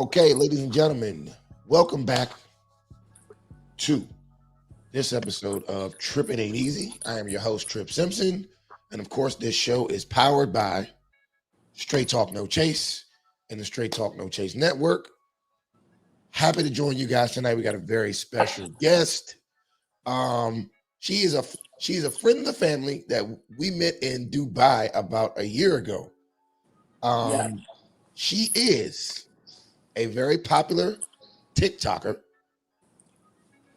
Okay, ladies and gentlemen, welcome back to this episode of Trippin' Ain't Easy. I am your host, Trip Simpson. And of course, this show is powered by Straight Talk No Chase and the Straight Talk No Chase Network. Happy to join you guys tonight. We got a very special guest. She is a friend of the family that we met in Dubai about a year ago. She is a very popular TikToker,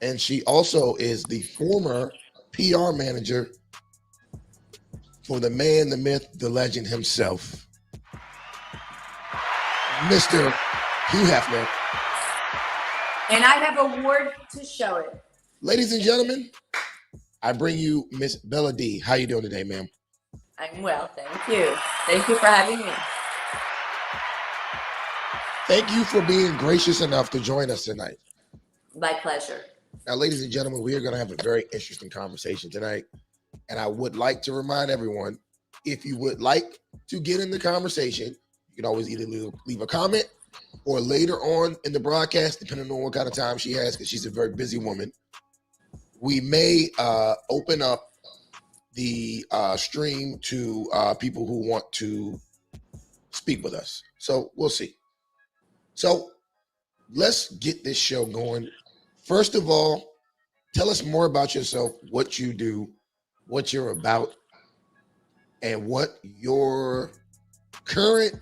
and she also is the former PR manager for the man, the myth, the legend himself, Mr. Hugh Hefner. And I have a word to show it. Ladies and gentlemen, I bring you Miss Bella D. How you doing today, ma'am? I'm well, thank you. Thank you for having me. Thank you for being gracious enough to join us tonight. My pleasure. Now, ladies and gentlemen, we are going to have a very interesting conversation tonight. And I would like to remind everyone, if you would like to get in the conversation, you can always either leave a comment or later on in the broadcast, depending on what kind of time she has, because she's a very busy woman, we may open up the stream to people who want to speak with us. So we'll see. So let's get this show going. First of all, tell us more about yourself, what you do, what you're about, and what your current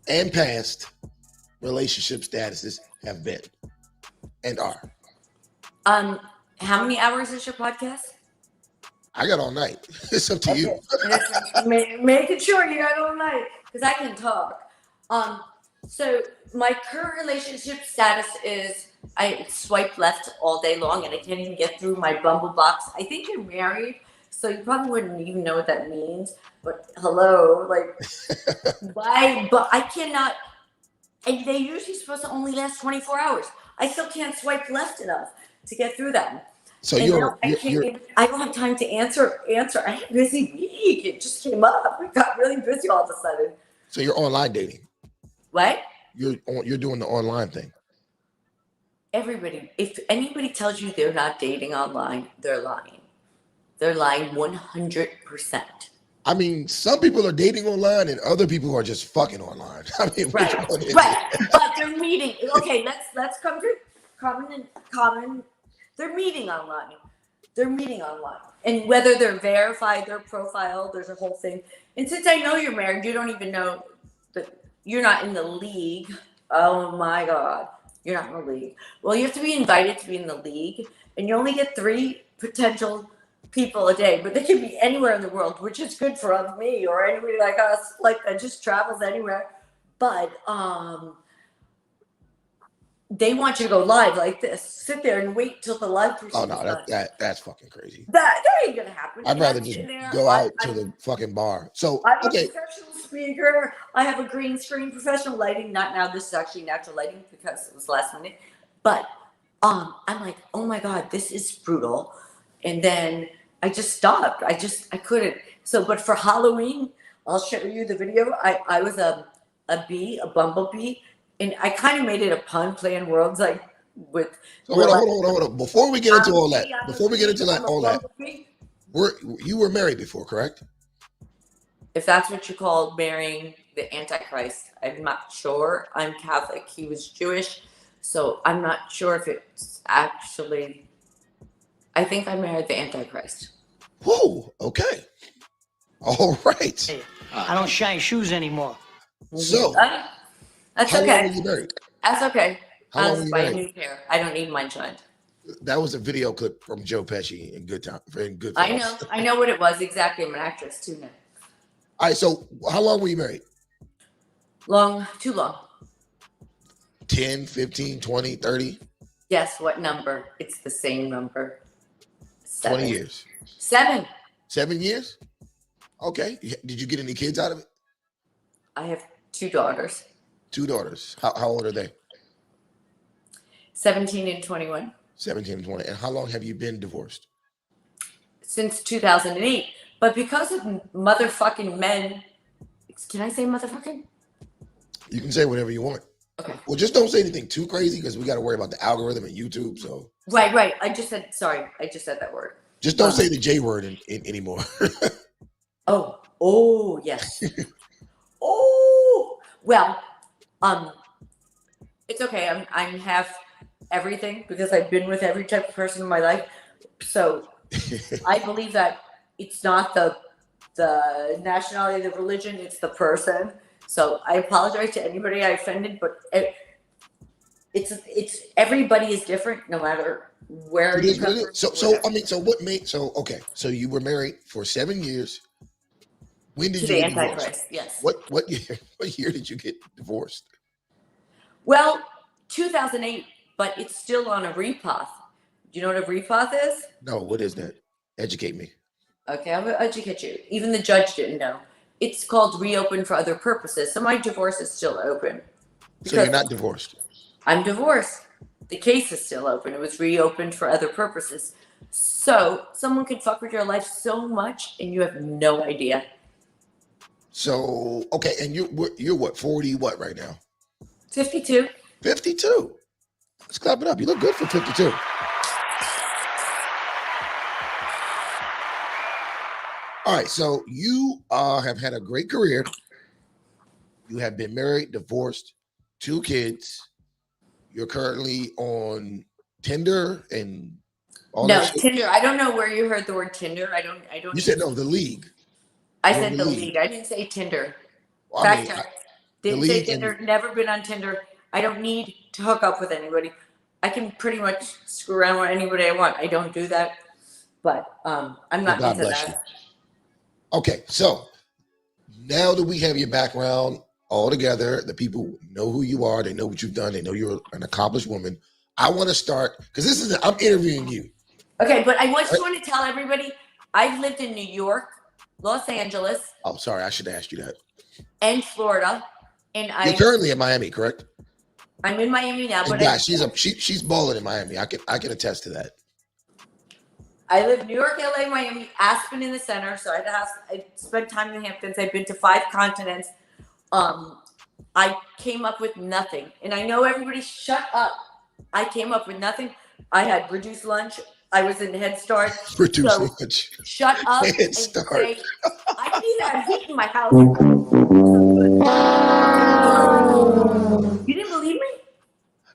and past relationship statuses have been and are. How many hours is your podcast? I got all night. It's up to you. Making sure you got all night, because I can talk. So my current relationship status is I swipe left all day long, and I can't even get through my Bumble box. I think you're married, so you probably wouldn't even know what that means. But hello, like, why? But I cannot. And they usually supposed to only last 24 hours. I still can't swipe left enough to get through them. So I don't have time to answer. I had a busy week. It just came up. We got really busy all of a sudden. So you're online dating. What? You're doing the online thing. Everybody, if anybody tells you they're not dating online, they're lying. They're lying 100%. I mean, some people are dating online and other people are just fucking online. I mean, right. But they're meeting. Okay, let's come to common. They're meeting online. And whether they're verified, their profile, there's a whole thing. And since I know you're married, you don't even know that you're not in the league. Oh my God. You're not in the league. Well, you have to be invited to be in the league, and you only get 3 potential people a day, but they can be anywhere in the world, which is good for me or anybody like us, like that just travels anywhere. But they want you to go live like this. Sit there and wait till the live person. Oh no, that's fucking crazy. That ain't gonna happen. I'd rather just go out to the fucking bar. So I'm a professional speaker. I have a green screen, professional lighting. Not now. This is actually natural lighting because it was last minute. But I'm like, oh my God, this is brutal. And then I just stopped. I couldn't. So, but for Halloween, I'll show you the video. I was a bumblebee. And I kind of made it a pun, playing words like with. So hold on. Before we get into all that, you were married before, correct? If that's what you call marrying the Antichrist, I'm not sure. I'm Catholic. He was Jewish, so I'm not sure if it's actually. I think I married the Antichrist. Whoa. Okay. All right. Hey, I don't shine shoes anymore. So. That's how okay. long were you married? That's okay. How long were you married? A new pair. I don't need mine shined. That was a video clip from Joe Pesci in Good Time. I know what it was exactly. I'm an actress too now. All right. So how long were you married? Too long. 10, 15, 20, 30? Guess what number? It's the same number. 7. 20 years. 7. 7 years? Okay. Did you get any kids out of it? I have 2 daughters. 2 daughters. How old are they? 17 and 21. 17 and 20. And how long have you been divorced? Since 2008. But because of motherfucking men, can I say motherfucking? You can say whatever you want. Okay. Well, just don't say anything too crazy because we got to worry about the algorithm and YouTube. So Right. I just said that word. just don't say the J word anymore. Oh, yes. Oh, well, it's okay. I'm half everything because I've been with every type of person in my life. So I believe that it's not the nationality, the religion, it's the person. So I apologize to anybody I offended, but it's everybody is different no matter where It you is what come it from. is. So so you were married for 7 years. When did To you the get divorced? Antichrist, yes. What year did you get divorced? Well, 2008, but it's still on a repath. Do you know what a repath is? No, what is that? Educate me. Okay, I'll educate you. Even the judge didn't know. It's called reopen for other purposes. So my divorce is still open. So you're not divorced. I'm divorced. The case is still open. It was reopened for other purposes. So someone could fuck with your life so much and you have no idea. So okay, and you're what, 40 what right now? 52. 52. Let's clap it up. You look good for 52. All right, so you have had a great career. You have been married, divorced, 2 kids. You're currently on Tinder and all that No, shit. Tinder. I don't know where you heard the word Tinder. I don't You said no, the league. I You're said in the league. I didn't say Tinder. Well, Fact check. the Didn't say league Tinder. and Never been on Tinder. I don't need to hook up with anybody. I can pretty much screw around with anybody I want. I don't do that, but I'm not God into bless that. you. Okay, so now that we have your background all together, the people know who you are, they know what you've done, they know you're an accomplished woman. I want to start because I'm interviewing you. Okay, but I just want to tell everybody I've lived in New York, Los Angeles. Oh, sorry, I should have asked you that. And Florida, and You're currently in Miami, correct? I'm in Miami now, but yeah, she's balling in Miami. I can attest to that. I live New York, LA, Miami, Aspen in the center. So I spent time in the Hamptons. I've been to 5 continents. I came up with nothing, and I know everybody shut up. I came up with nothing. I had reduced lunch. I was in Head Start. Reduced lunch. Shut up Head and Start. say, I need that heat in my house. You didn't believe me?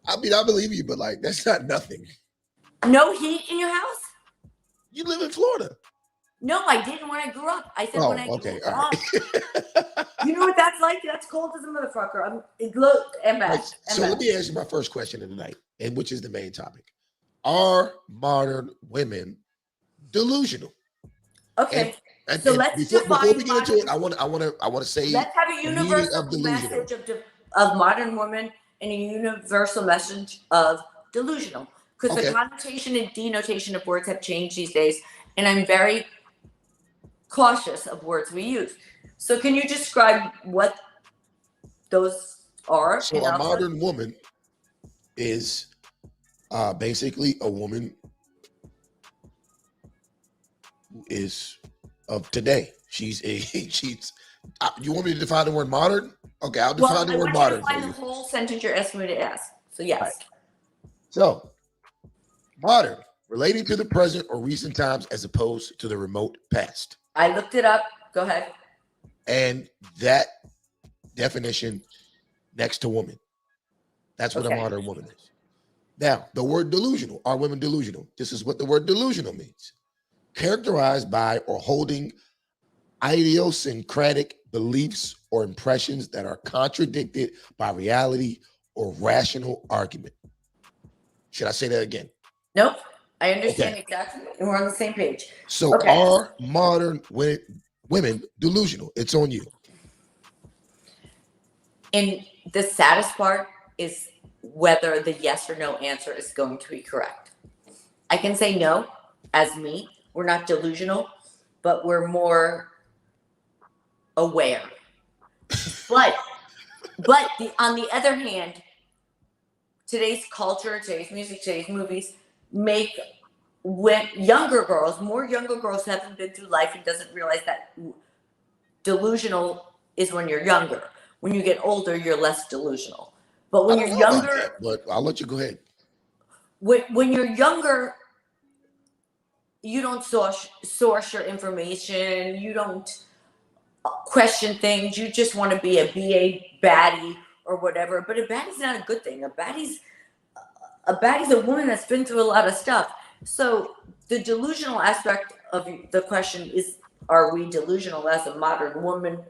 I mean, I believe you, but like that's not nothing. No heat in your house? You live in Florida. No, I didn't when I grew up. I said when I grew up. Right. You know what that's like? That's cold as a motherfucker. I'm back. So let me ask you my first question of the night, and which is the main topic. Are modern women delusional? Okay. And so let's before we get into it, I want to say let's have a universal message of modern women and a universal message of delusional. Because the connotation and denotation of words have changed these days, and I'm very cautious of words we use. So can you describe what those are? So a modern woman is basically a woman who is of today. She's you want me to define the word modern? Okay, I'll define the word modern for you. The whole sentence you're asking me to ask. So yes. Right. So modern, relating to the present or recent times as opposed to the remote past. I looked it up. Go ahead. And that definition next to woman. That's what a modern woman is. Now, the word delusional. Are women delusional? This is what the word delusional means. Characterized by or holding idiosyncratic beliefs or impressions that are contradicted by reality or rational argument. Should I say that again? Nope. I understand exactly. And we're on the same page. So are modern women delusional? It's on you. And the saddest part is whether the yes or no answer is going to be correct. I can say no as me. We're not delusional, but we're more aware. But on the other hand, today's culture, today's music, today's movies make more younger girls haven't been through life and doesn't realize that delusional is when you're younger. When you get older, you're less delusional. But when I don't you're know about younger, that, but I'll let you go ahead. when you're younger, you don't source your information. You don't question things. You just want to be a baddie or whatever. But a baddie's not a good thing. A baddie's a woman that's been through a lot of stuff. So the delusional aspect of the question is, are we delusional as a modern woman?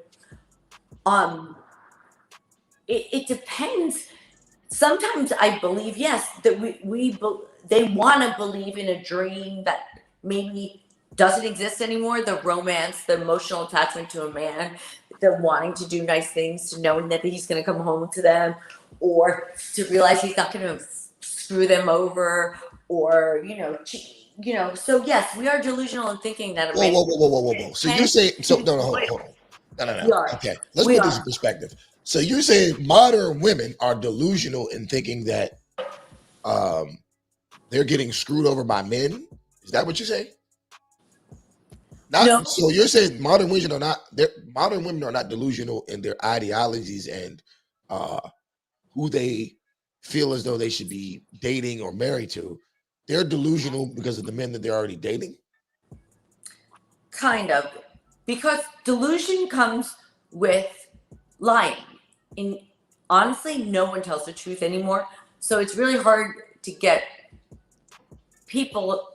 It depends. Sometimes I believe, yes, that they want to believe in a dream that maybe doesn't exist anymore. The romance, the emotional attachment to a man, the wanting to do nice things, to knowing that he's going to come home to them, or to realize he's not going to screw them over, or So yes, we are delusional in thinking that a Whoa, man. whoa, whoa, whoa, whoa, whoa, whoa. So you're saying no, hold on. We No. are. Okay, let's We put this in are. perspective. So you're saying modern women are delusional in thinking that they're getting screwed over by men? Is that what you say? No. So you're saying modern women are not delusional in their ideologies and who they feel as though they should be dating or married to. They're delusional because of the men that they're already dating. Kind of, because delusion comes with lying. And honestly, no one tells the truth anymore. So it's really hard to get people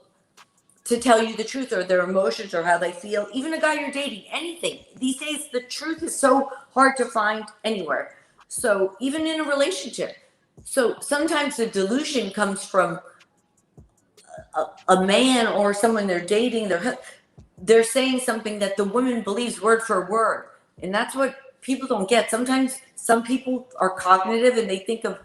to tell you the truth or their emotions or how they feel. Even a guy you're dating, anything. These days, the truth is so hard to find anywhere. So even in a relationship. So sometimes the delusion comes from a man or someone they're dating. They're saying something that the woman believes word for word. And that's what people don't get. Sometimes some people are cognitive and they think of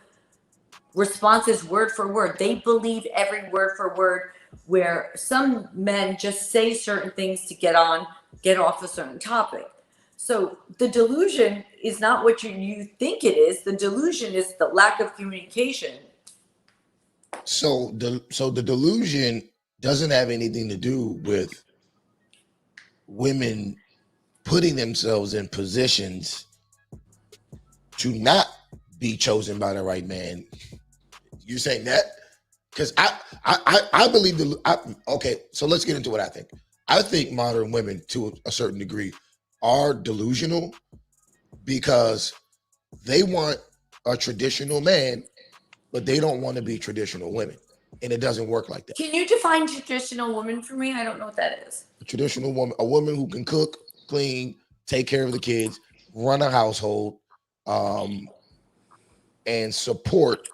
responses word for word. They believe every word for word, where some men just say certain things to get off a certain topic. So the delusion is not what you think it is. The delusion is the lack of communication. So the delusion doesn't have anything to do with women putting themselves in positions to not be chosen by the right man. You're saying that? Because I believe okay, so let's get into what I think. I think modern women, to a certain degree, are delusional because they want a traditional man, but they don't want to be traditional women. And it doesn't work like that. Can you define traditional woman for me? I don't know what that is. A traditional woman, a woman who can cook, clean, take care of the kids, run a household, and support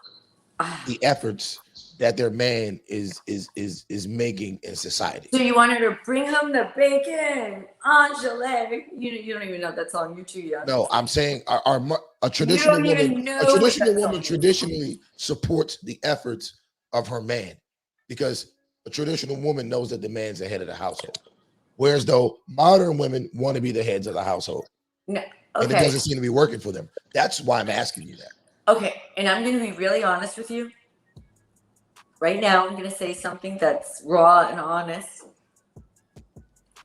the efforts that their man is making in society. So you want her to bring home the bacon, Angela? You don't even know that song. You're too young. No, I'm saying a traditional woman traditionally supports the efforts of her man, because a traditional woman knows that the man's the head of the household. Whereas though modern women want to be the heads of the household. No, okay. And it doesn't seem to be working for them. That's why I'm asking you that. Okay, and I'm going to be really honest with you. Right now, I'm going to say something that's raw and honest.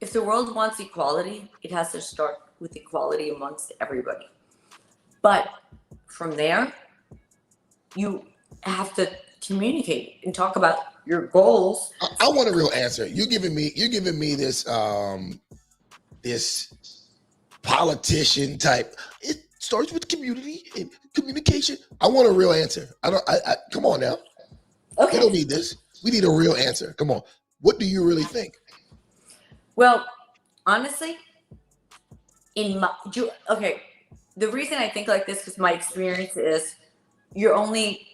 If the world wants equality, it has to start with equality amongst everybody. But from there, you have to communicate and talk about your goals. I want a real answer. You're giving me this this politician type. It starts with community and communication. I want a real answer. I come on now. Okay. We don't need this. We need a real answer. Come on. What do you really think? Well, honestly, the reason I think like this, because my experience is you're only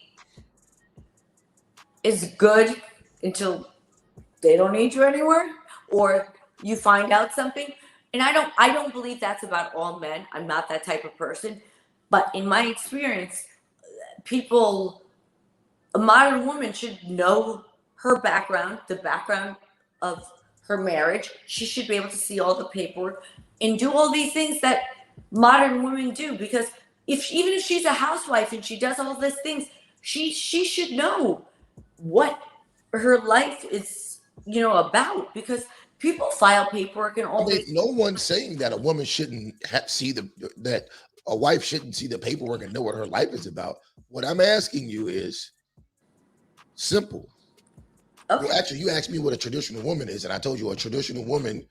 as good until they don't need you anymore, or you find out something. And I don't believe that's about all men. I'm not that type of person. But in my experience, a modern woman should know her background, the background of her marriage. She should be able to see all the paperwork and do all these things that modern women do. Because even if she's a housewife and she does all these things, she should know what her life is, about. Because people file paperwork and all this. No one's saying that a woman shouldn't see that a wife shouldn't see the paperwork and know what her life is about. What I'm asking you is simple. Okay. Well, actually, you asked me what a traditional woman is, and I told you a traditional woman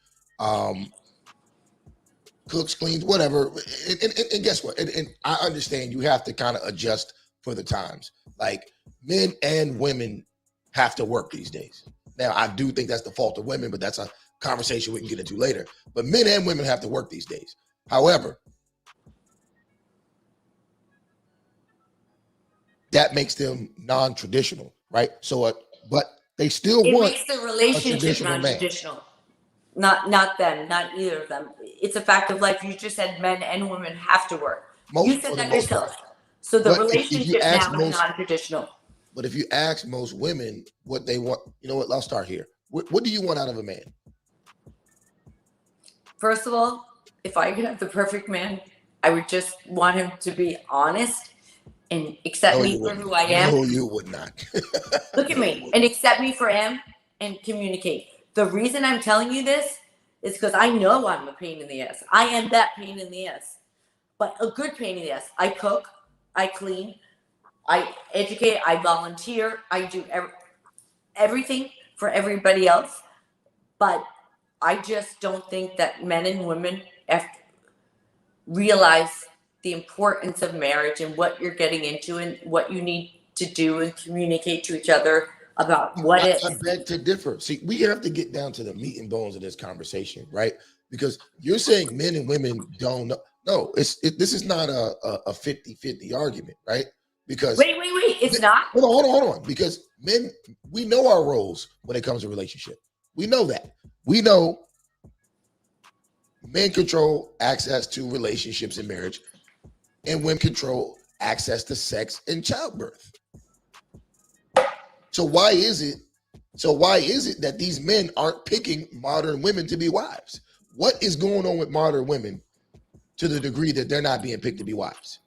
cooks, cleans, whatever. And guess what? And I understand you have to kind of adjust for the times. Like men and women have to work these days. Now, I do think that's the fault of women, but that's a conversation we can get into later. But men and women have to work these days. However, that makes them non-traditional, right? So, but they still It want makes the a relationship traditional man. non-traditional. Not them, not either of them. It's a fact of life. You just said men and women have to work. You said For the that most part. yourself. So the But if you relationship ask now is most, non-traditional. but if you ask most women what they want, you know what? I'll start here. What do you want out of a man? First of all, if I could have the perfect man, I would just want him to be honest and accept No, me you for wouldn't. who I am. No, you would not. Look at No, you me wouldn't. and accept me for am and communicate. The reason I'm telling you this is because I know I'm a pain in the ass. I am that pain in the ass, but a good pain in the ass. I cook, I clean, I educate, I volunteer, I do everything for everybody else. But I just don't think that men and women have realize the importance of marriage and what you're getting into and what you need to do and communicate to each other about what I is. beg to differ. See, we have to get down to the meat and bones of this conversation, right? Because you're saying men and women don't know. No, this is not a 50-50 argument, right? Because Wait. It's not. hold on. Because men, we know our roles when it comes to relationship. We know that. We know men control access to relationships and marriage, and women control access to sex and childbirth. So why is it? So why is it that these men aren't picking modern women to be wives? What is going on with modern women to the degree that they're not being picked to be wives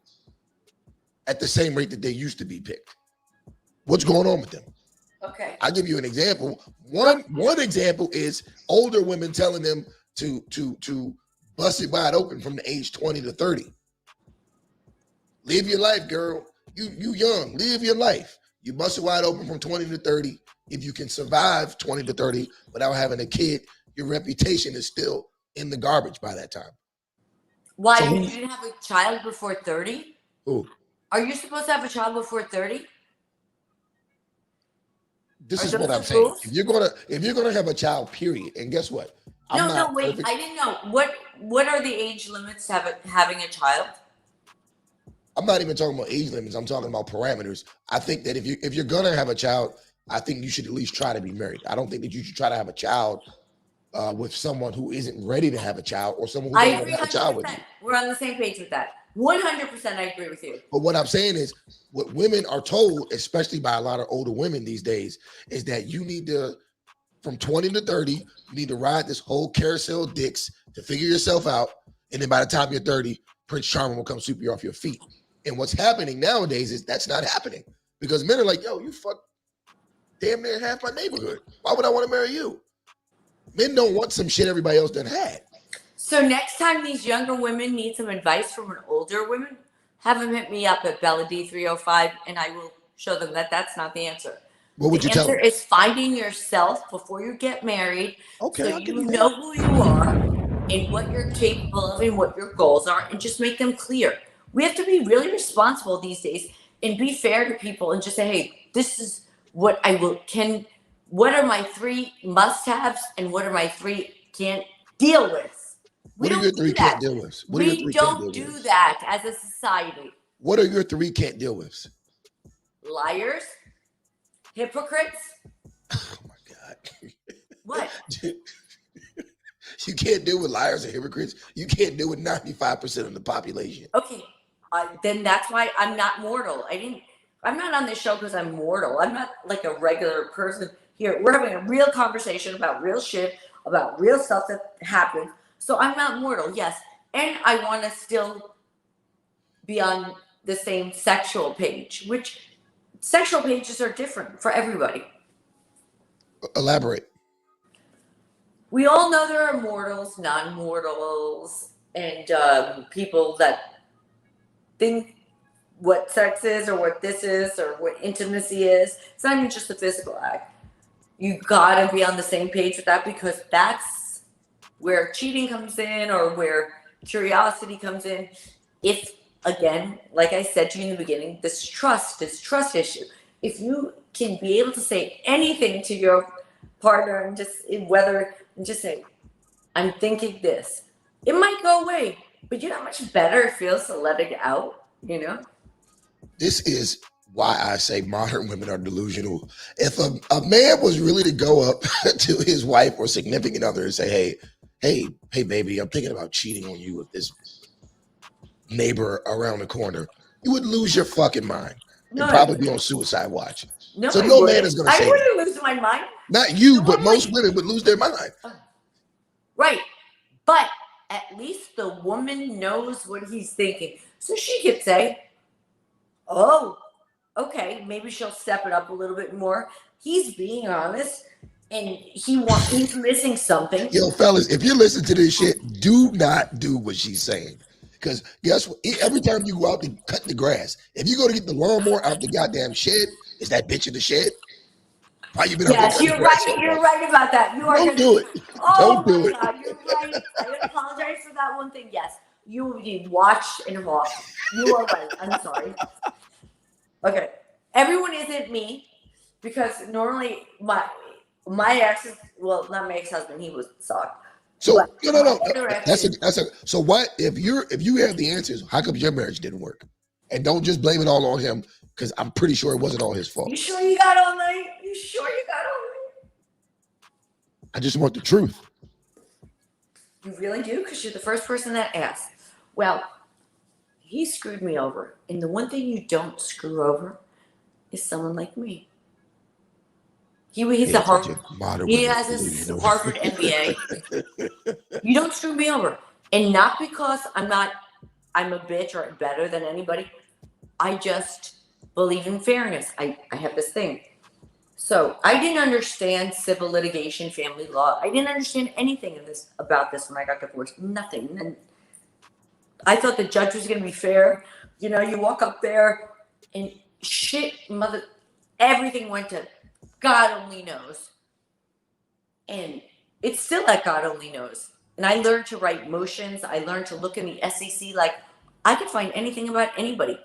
at the same rate that they used to be picked? What's going on with them? Okay. I'll give you an example. One example is older women telling them to bust it wide open from the age 20 to 30. Live your life, girl. You young. Live your life. You bust it wide open from 20 to 30. If you can survive 20 to 30 without having a kid, your reputation is still in the garbage by that time. Why? So You didn't have a child before 30? who? Are you supposed to have a child before 30? This Are is those what I'm the saying. rules? If you're gonna have a child, period. And guess what? I'm No, not wait. perfect. I didn't know. What are the age limits to having a child? I'm not even talking about age limits. I'm talking about parameters. I think that if you're gonna have a child, I think you should at least try to be married. I don't think that you should try to have a child with someone who isn't ready to have a child or someone who I doesn't want agree to have a child with 100%. you. We're on the same page with that. 100% I agree with you. But what I'm saying is, what women are told, especially by a lot of older women these days, is that you need to, from 20 to 30, you need to ride this whole carousel of dicks to figure yourself out. And then by the time you're 30, Prince Charming will come sweep you off your feet. And what's happening nowadays is that's not happening because men are like, yo, you fuck damn near half my neighborhood. Why would I want to marry you? Men don't want some shit everybody else done had. So next time these younger women need some advice from an older woman, have them hit me up at Bella D305 and I will show them that that's not the answer. What would The you tell answer them? is finding yourself before you get married, Okay, so I'll give you you know that. who you are and what you're capable of and what your goals are, and just make them clear. We have to be really responsible these days and be fair to people and just say, hey, this is what I will can. What are my 3 must-haves and what are my 3 can't deal with? We What are your don't do 3 can't that. deal with? What are your We 3 can't don't deal do with? that as a society. What are your 3 can't deal with? Liars, hypocrites. Oh my God. What? You can't deal with liars and hypocrites. You can't deal with 95% of the population. Okay, then that's why I'm not mortal. I'm not on this show because I'm mortal. I'm not like a regular person here. We're having a real conversation about real shit, about real stuff that happened. So I'm not mortal, yes. And I want to still be on the same sexual page, which sexual pages are different for everybody. Elaborate. We all know there are mortals, non-mortals, and people that think what sex is or what this is or what intimacy is. It's not even just a physical act. You gotta be on the same page with that, because that's where cheating comes in or where curiosity comes in. If, again, like I said to you in the beginning, this trust issue. If you can be able to say anything to your partner and just say, I'm thinking this, it might go away, but you know how much better it feels to let it out, you know? This is why I say modern women are delusional. If a man was really to go up to his wife or significant other and say, hey, baby, I'm thinking about cheating on you with this neighbor around the corner, you would lose your fucking mind and probably be on suicide watch. No, so no man is going to say I wouldn't lose my mind. Not you, but most women would lose their mind. Right. But at least the woman knows what he's thinking. So she could say, oh, okay, maybe she'll step it up a little bit more. He's being honest and he's missing something. Yo, fellas, if you listen to this shit, do not do what she's saying. Because guess what? Every time you go out to cut the grass, if you go to get the lawnmower out the goddamn shed, is that bitch in the shed? Why you been yes, you're right. You're right about that. You are. Don't do it. Oh Don't do my it. God, you're right. I apologize for that one thing. Yes, you need watch and walk. You are right. I'm sorry. Okay, everyone isn't me, because normally my ex, well, not my ex-husband, he was soft. So no. That's a. So what if you have the answers? How come your marriage didn't work? And don't just blame it all on him, because I'm pretty sure it wasn't all his fault. You sure you got all night? You sure you got all night? I just want the truth. You really do? Because you're the first person that asked. Well, he screwed me over. And the one thing you don't screw over is someone like me. He has his Harvard MBA. You don't screw me over. And not because I'm a bitch or better than anybody. I just believe in fairness. I have this thing. So I didn't understand civil litigation, family law. I didn't understand anything about this when I got divorced. Nothing. And I thought the judge was going to be fair. You know, you walk up there and everything went to God only knows. And it's still at God only knows. And I learned to write motions. I learned to look in the SEC like I could find anything about anybody.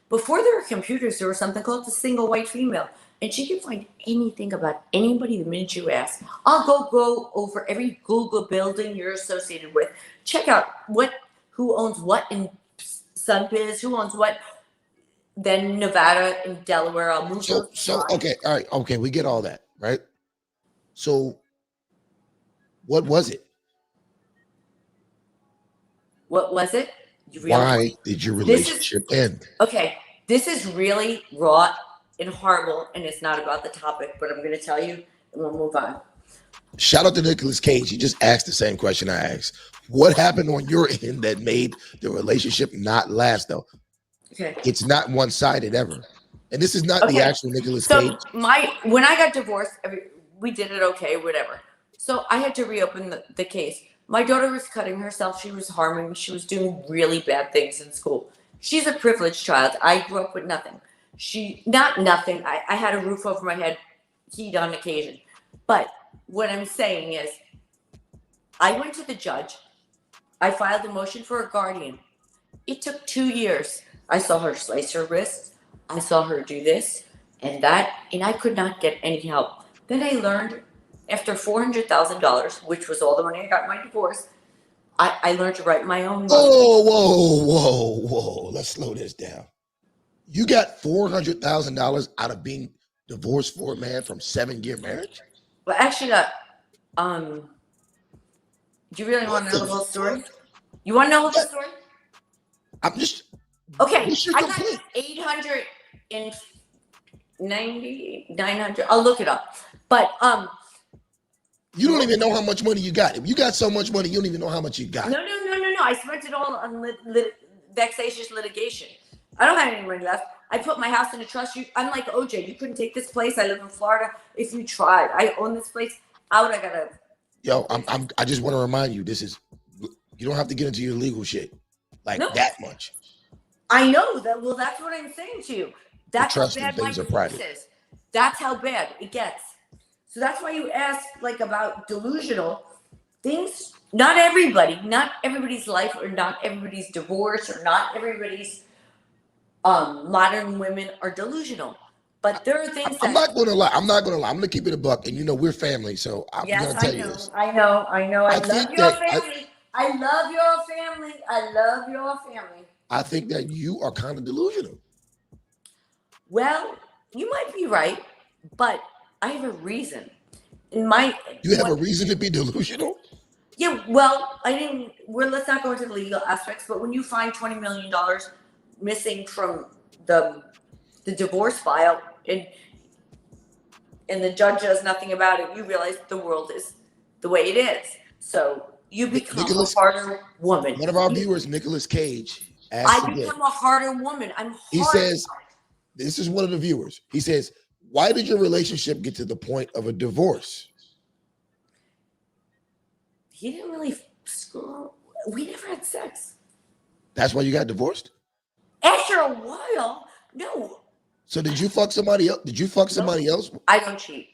Before there were computers, there was something called the single white female. And she could find anything about anybody the minute you ask. I'll go over every Google building you're associated with. Check out who owns what in Sunbiz, who owns what. Then Nevada and Delaware. I'll move. So okay, all right, okay, we get all that, right? So what was it? What was it? Why did your relationship end? Okay, this is really raw and horrible, and it's not about the topic, but I'm going to tell you, and we'll move on. Shout out to Nicolas Cage. He just asked the same question I asked. What happened on your end that made the relationship not last, though? Okay. It's not one-sided ever. And this is not the actual Nicolas Cage. When I got divorced, we did it okay, whatever. So I had to reopen the case. My daughter was cutting herself. She was harming. She was doing really bad things in school. She's a privileged child. I grew up with nothing. Nothing. I had a roof over my head, heat on occasion. But what I'm saying is, I went to the judge. I filed a motion for a guardian. It took 2 years. I saw her slice her wrists. I saw her do this and that, and I could not get any help. Then I learned, after $400,000, which was all the money I got in my divorce, I learned to write my own. Whoa. Let's slow this down. You got $400,000 out of being divorced for a man from 7-year marriage? Well, actually, do you really want to know the whole story? You want to know the whole story? I'm just... Okay, I got 900. I'll look it up. But you don't even know how much money you got. If you got so much money, you don't even know how much you got. No. I spent it all on vexatious litigation. I don't have any money left. I put my house in a trust. I'm like OJ. You couldn't take this place. I live in Florida. If you tried, I own this place. Out. I gotta. Yo, I just want to remind you. This is. You don't have to get into your legal shit that much. I know that. Well, that's what I'm saying to you. That's how Trust me, bad my things are divorce private. is. That's how bad it gets. So that's why you ask like about delusional things. Not everybody's life, or not everybody's divorce, or not everybody's modern women are delusional. But there are things I'm that. not gonna lie. I'm not gonna lie. I'm gonna keep it a buck, and we're family, so I'm Yes, gonna I tell you know. this. I know. I I love think your that family. I love your family. I love your family. I think that you are kind of delusional. Well, you might be right, but I have a reason. You have a reason to be delusional. Yeah, well, I didn't. Let's not go into the legal aspects, but when you find $20 million missing from the divorce file, and the judge does nothing about it, you realize the world is the way it is. So you become a harder woman. One of our viewers, Nicolas Cage, I asked again. become a harder woman. I'm He hard. says, "This is one of the viewers." He says, "Why did your relationship get to the point of a divorce?" He didn't really screw. We never had sex. That's why you got divorced. After a while, no. So did you fuck somebody else? Did you fuck somebody else? I don't cheat.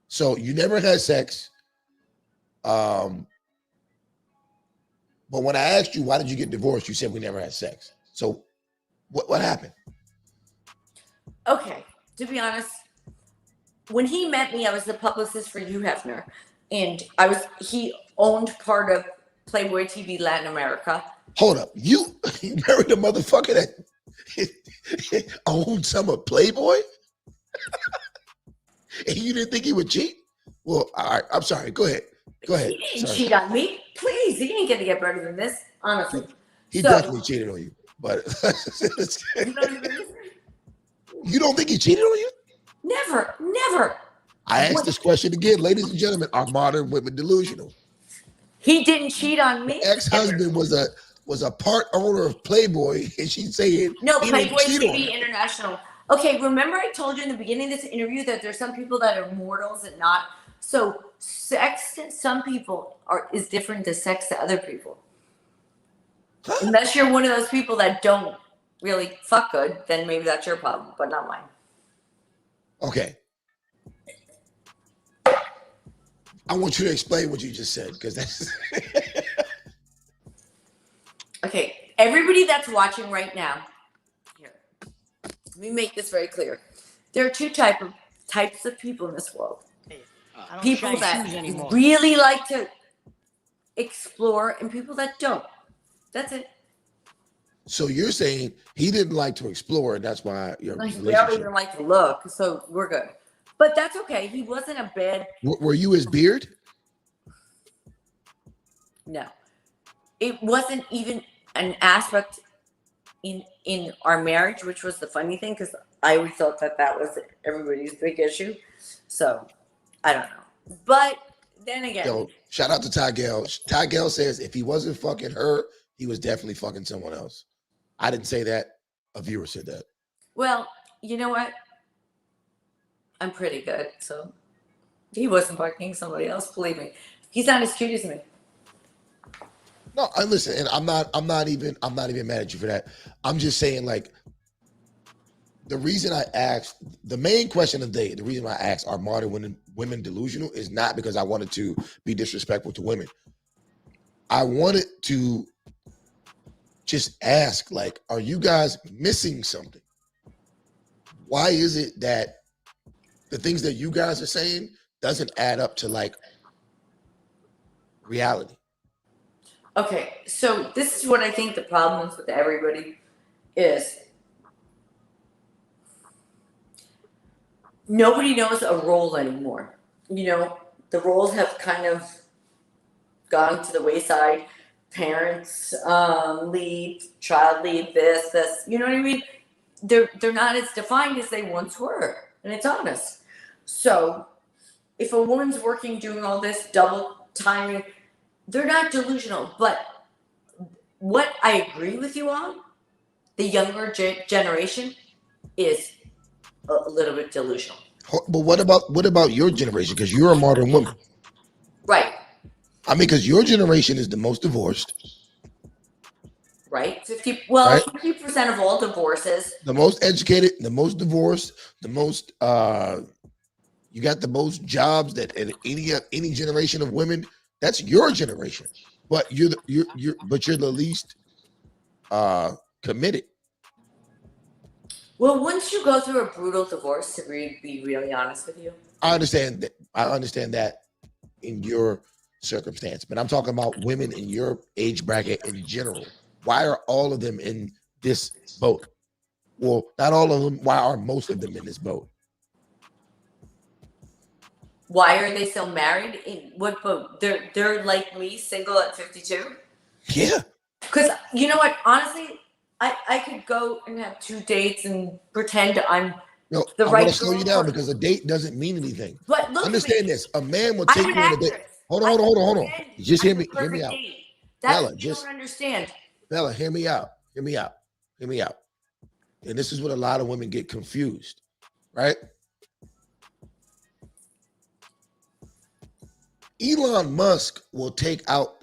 So you never had sex. But when I asked you why did you get divorced, you said we never had sex. So what happened? Okay, to be honest, when he met me, I was the publicist for Hugh Hefner, and he owned part of Playboy TV Latin America. Hold up, you married a motherfucker that owned some of Playboy, and you didn't think he would cheat? Well, all right, I'm sorry. Go ahead. He didn't cheat on me. Please, he ain't gonna get better than this, honestly. He definitely cheated on you, but you don't even listen? You don't think he cheated on you? Never. I asked this question again, ladies and gentlemen. Are modern women delusional? He didn't cheat on me. Ex-husband was a part owner of Playboy, and she's saying no, he Playboy didn't cheat on TV her. International. Okay, remember I told you in the beginning of this interview that there's some people that are mortals and not. So sex to some people is different than sex to other people. Huh? Unless you're one of those people that don't really fuck good, then maybe that's your problem, but not mine. Okay. I want you to explain what you just said, because that's okay. Everybody that's watching right now, here, let me make this very clear. There are two types of people in this world. People that really like to explore and people that don't. That's it. So you're saying he didn't like to explore, and that's why your relationship. relationship. He didn't like to look, so we're good. But that's okay. He wasn't a bad. Were you his beard? No, it wasn't even an aspect in our marriage, which was the funny thing, because I always thought that was everybody's big issue. So I don't know, but then again, Yo, shout out to Ty Gale. Ty Gale says if he wasn't fucking her, he was definitely fucking someone else. I didn't say that. A viewer said that. Well, you know what? I'm pretty good, so he wasn't fucking somebody else. Believe me, he's not as cute as me. No, I listen, and I'm not even mad at you for that. I'm just saying, like, the reason I asked, the main question of the day, the reason why I asked, are modern women delusional, is not because I wanted to be disrespectful to women. I wanted to just ask, like, are you guys missing something? Why is it that the things that you guys are saying doesn't add up to, like, reality? Okay, so this is what I think the problem is with everybody is nobody knows a role anymore. You know, the roles have kind of gone to the wayside. Parents lead, child lead, this, you know what I mean? They're not as defined as they once were, and it's honest. So if a woman's working, doing all this double timing, they're not delusional. But what I agree with you on, the younger generation is a little bit delusional. But what about your generation? Because you're a modern woman, right? I mean, because your generation is the most divorced. right? Right? 50% of all divorces. The most educated, the most divorced, the most you got the most jobs that in any generation of women. That's your generation, but you're the least committed. Well, wouldn't you go through a brutal divorce to be really honest with you? I understand that. I understand that in your circumstance, but I'm talking about women in your age bracket in general. Why are all of them in this boat? Well, not all of them. Why are most of them in this boat? Why are they still married? In what boat? They're like me, single at 52. Yeah. Because you know what? Honestly, I could go and have 2 dates and pretend I'm No, the I'm right gonna slow you down girl. because a date doesn't mean anything. But look at Understand me. this: a man will I'm take an you on a date. actress. Hold on, hold on, hold on, hold on. Pretend Just I'm hear the me. Hear me perfect out, date. That's Bella. what you Just don't understand. Bella, hear me out. Hear me out. Hear me out. And this is what a lot of women get confused, right? Elon Musk will take out.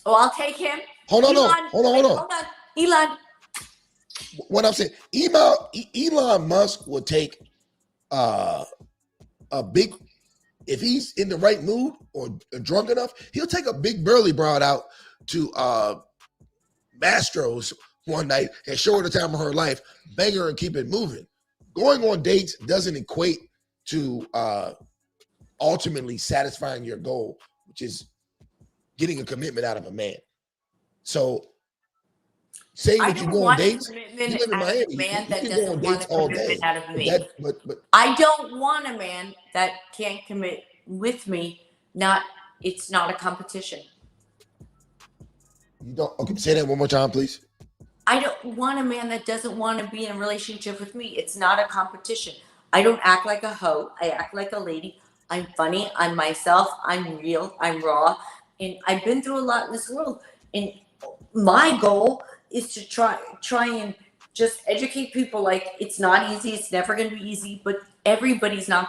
Oh, I'll take him. Hold on, Elon, no. Hold on, hold on. hold on. Elon. What I'm saying, Elon Musk will take a big, if he's in the right mood or drunk enough, he'll take a big burly broad out to Mastro's one night and show her the time of her life, bang her and keep it moving. Going on dates doesn't equate to ultimately satisfying your goal, which is getting a commitment out of a man. So saying I that you don't go on want a dates, you commitment live in out of Miami, a man you that can go on doesn't want dates a all commitment day. out of me. But I don't want a man that can't commit with me. It's not a competition. you don't. Okay, say that one more time, please. I don't want a man that doesn't want to be in a relationship with me. It's not a competition. I don't act like a hoe. I act like a lady. I'm funny. I'm myself. I'm real. I'm raw. And I've been through a lot in this world. And my goal is to try and just educate people. Like, it's not easy. It's never going to be easy. But everybody's not.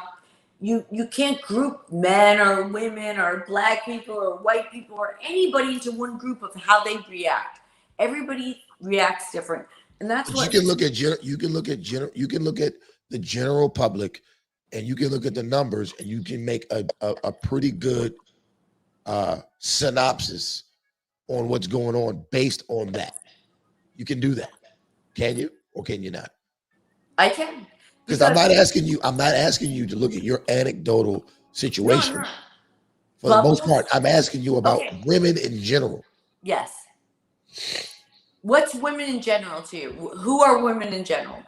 You can't group men or women or black people or white people or anybody into one group of how they react. Everybody reacts different, and that's But you what. can look at you can look at you can look at the general public, and you can look at the numbers, and you can make a pretty good synopsis on what's going on based on that. You can do that, can you, or can you not? I can. Because I'm not asking you. I'm not asking you to look at your anecdotal No, I'm situation. not. For the most Bubbles. part, I'm asking you about Okay. women in general. Yes. What's women in general to you? Who are women in general?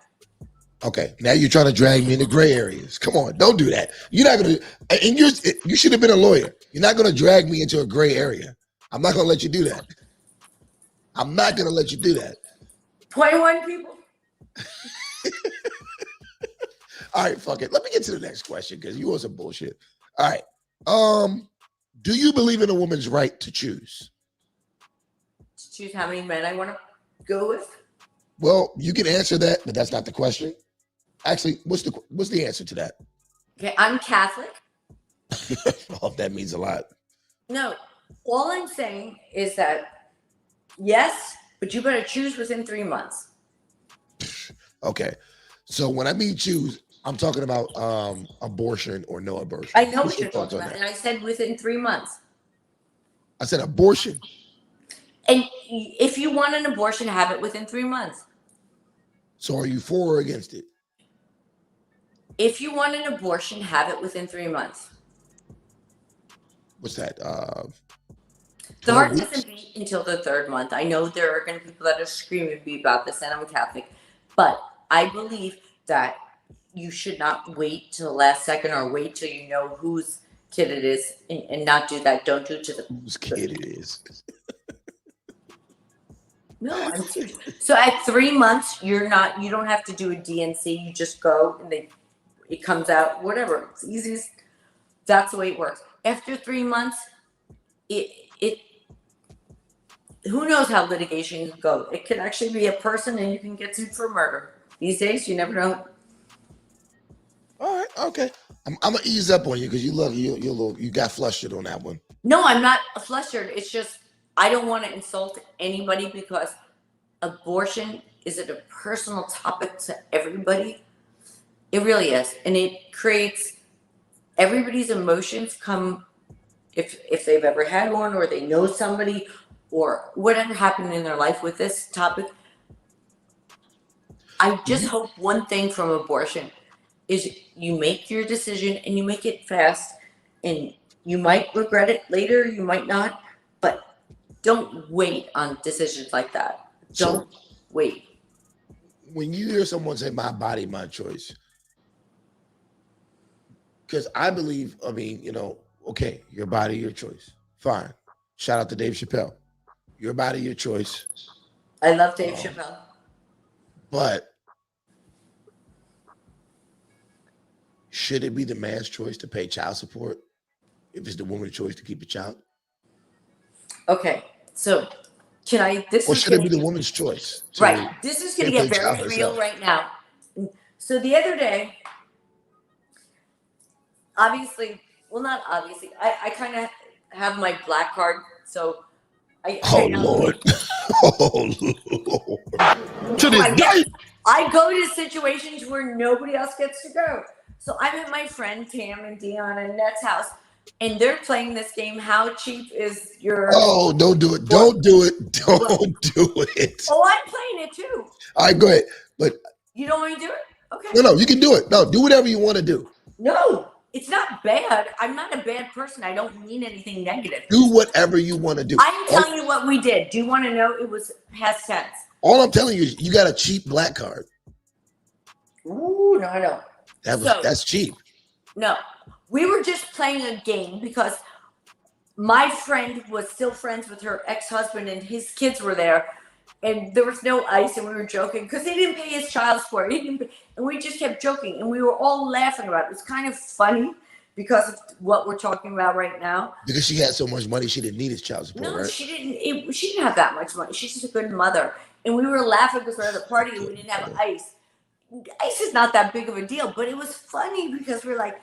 Okay, now you're trying to drag me into gray areas. Come on, don't do that. You're not gonna. And you should have been a lawyer. You're not gonna drag me into a gray area. I'm not gonna let you do that. I'm not gonna let you do that. 21 people. All right, fuck it. Let me get to the next question because you want some bullshit. All right. Do you believe in a woman's right to choose? To choose how many men I want to go with. Well, you can answer that, but that's not the question. Actually, what's the answer to that? Okay, I'm Catholic. Well, that means a lot. No, all I'm saying is that yes, but you better choose within 3 months. Okay. So when I mean choose, I'm talking about abortion or no abortion. I know What's what your you're thoughts talking on about, that? and I said within 3 months. I said abortion. And if you want an abortion, have it within 3 months. So are you for or against it? If you want an abortion, have it within 3 months. What's that? The 12 heart weeks? doesn't beat until the 3rd month. I know there are going to be people that are screaming at me about this, and I'm a Catholic, but I believe that you should not wait till the last second or wait till you know whose kid it is and not do that. Don't do it to the Whose kid it is? No, I'm serious. So at 3 months, you don't have to do a DNC. You just go and it comes out, whatever. It's easiest. That's the way it works. After 3 months, it who knows how litigation can go. It could actually be a person and you can get sued for murder. These days, you never know. All right, okay. I'm gonna ease up on you because you got flustered on that one. No, I'm not flustered. It's just I don't want to insult anybody because abortion is it a personal topic to everybody. It really is, and it creates everybody's emotions come if they've ever had one or they know somebody or whatever happened in their life with this topic. I just hope one thing from abortion is you make your decision and you make it fast, and you might regret it later, you might not, but don't wait on decisions like that. Don't wait. When you hear someone say my body, my choice, because I believe, I mean, you know, okay, your body, your choice. Fine. Shout out to Dave Chappelle. Your body, your choice. I love Dave Chappelle. But should it be the man's choice to pay child support if it's the woman's choice to keep a child? Okay, so can I? Or should it be the woman's choice? Right. This is going to get very real right now. So the other day, obviously, well, not obviously, I kind of have my black card, so oh Lord. Oh Lord. To this day. I go to situations where nobody else gets to go. So I'm at my friend Tam and Dion and Net's house, and they're playing this game. How cheap is your? Oh, don't do it! Don't do it! Don't do it! Oh, I'm playing it too. All right, go ahead. But you don't want to do it? Okay. No, you can do it. No, do whatever you want to do. No, it's not bad. I'm not a bad person. I don't mean anything negative. Do whatever you want to do. I'm telling you what we did. Do you want to know? It was past tense. All I'm telling you is you got a cheap black card. Ooh, no. That's cheap. No, we were just playing a game because my friend was still friends with her ex-husband and his kids were there, and there was no ice, and we were joking because he didn't pay his child support. And we just kept joking, and we were all laughing about it. It was kind of funny because of what we're talking about right now. Because she had so much money, she didn't need his child support. No, right? She didn't have that much money. She's just a good mother, and we were laughing because we were at a party and we didn't have ice. Ice is not that big of a deal, but it was funny because we're like,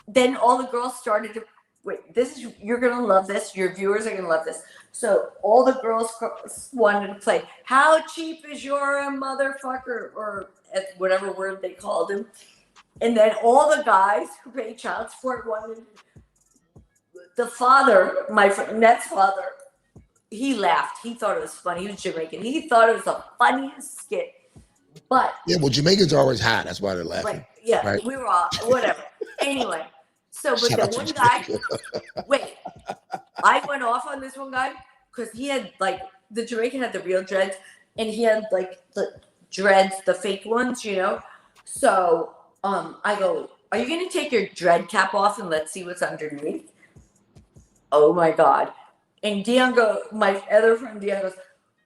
then all the girls started to wait. You're gonna love this. Your viewers are gonna love this. So all the girls wanted to play. How cheap is your motherfucker, or whatever word they called him? And then all the guys who pay child support wanted. The father, my friend Net's father, he laughed. He thought it was funny. He was Jamaican. He thought it was the funniest skit. But yeah, well, Jamaicans are always high. That's why they're laughing. Right, yeah, right? We were all whatever. Anyway, so but the one guy, wait, I went off on this one guy because he had the Jamaican had the real dreads, and he had the dreads, the fake ones, you know. So I go, are you gonna take your dread cap off and let's see what's underneath? Oh my God! And Dion my other friend Dion goes,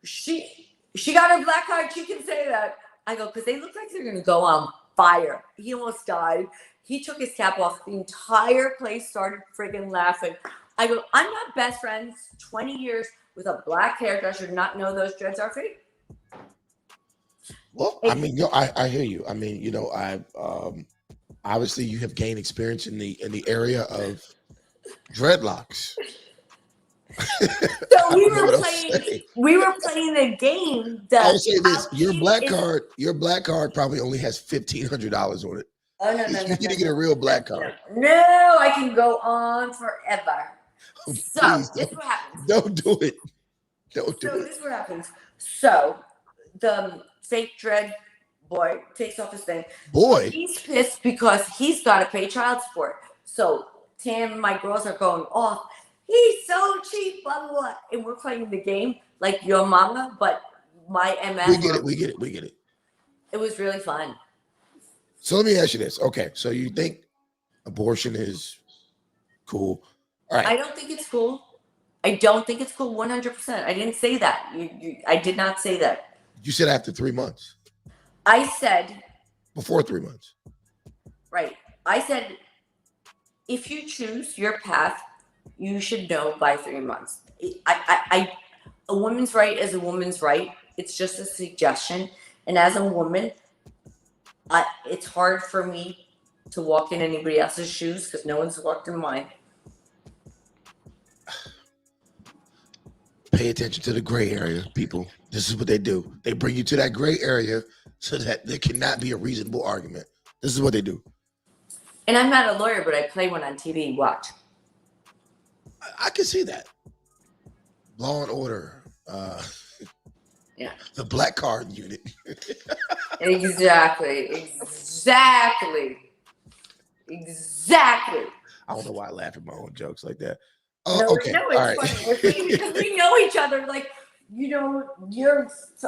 she got her black card. She can say that. I go, because they look like they're going to go on fire. He almost died. He took his cap off. The entire place started friggin' laughing. I go, I'm not best friends 20 years with a black hairdresser, not know those dreads are fake. Well, I mean, I hear you. I mean, obviously you have gained experience in the area of dreadlocks. So we were playing the game. I'll say this: your black card probably only has $1,500 on it. Oh no! You need to get a real black card. No, I can go on forever. Oh, so this is what happens. Don't do it. Don't do it. This is what happens. So the fake dread boy takes off his thing. Boy, he's pissed because he's got to pay child support. So Tam and my girls are going off. He's so cheap, blah, blah, blah. And we're playing the game like your mama, but my MS. We get it. It was really fun. So let me ask you this. Okay, so you think abortion is cool? All right. I don't think it's cool. I don't think it's cool 100%. I didn't say that. I did not say that. You said after 3 months. I said. Before 3 months. Right. I said, if you choose your path, you should know by 3 months. A woman's right is a woman's right. It's just a suggestion. And as a woman, it's hard for me to walk in anybody else's shoes because no one's walked in mine. pay attention to the gray area, people. This is what they do. They bring you to that gray area so that there cannot be a reasonable argument. This is what they do. And I'm not a lawyer, but I play one on TV. Watch. I can see that. Law and Order. Yeah. The Black Card Unit. Exactly. I don't know why I laugh at my own jokes like that. No, Okay. no, All it's right. funny because we know each other. Like, you know,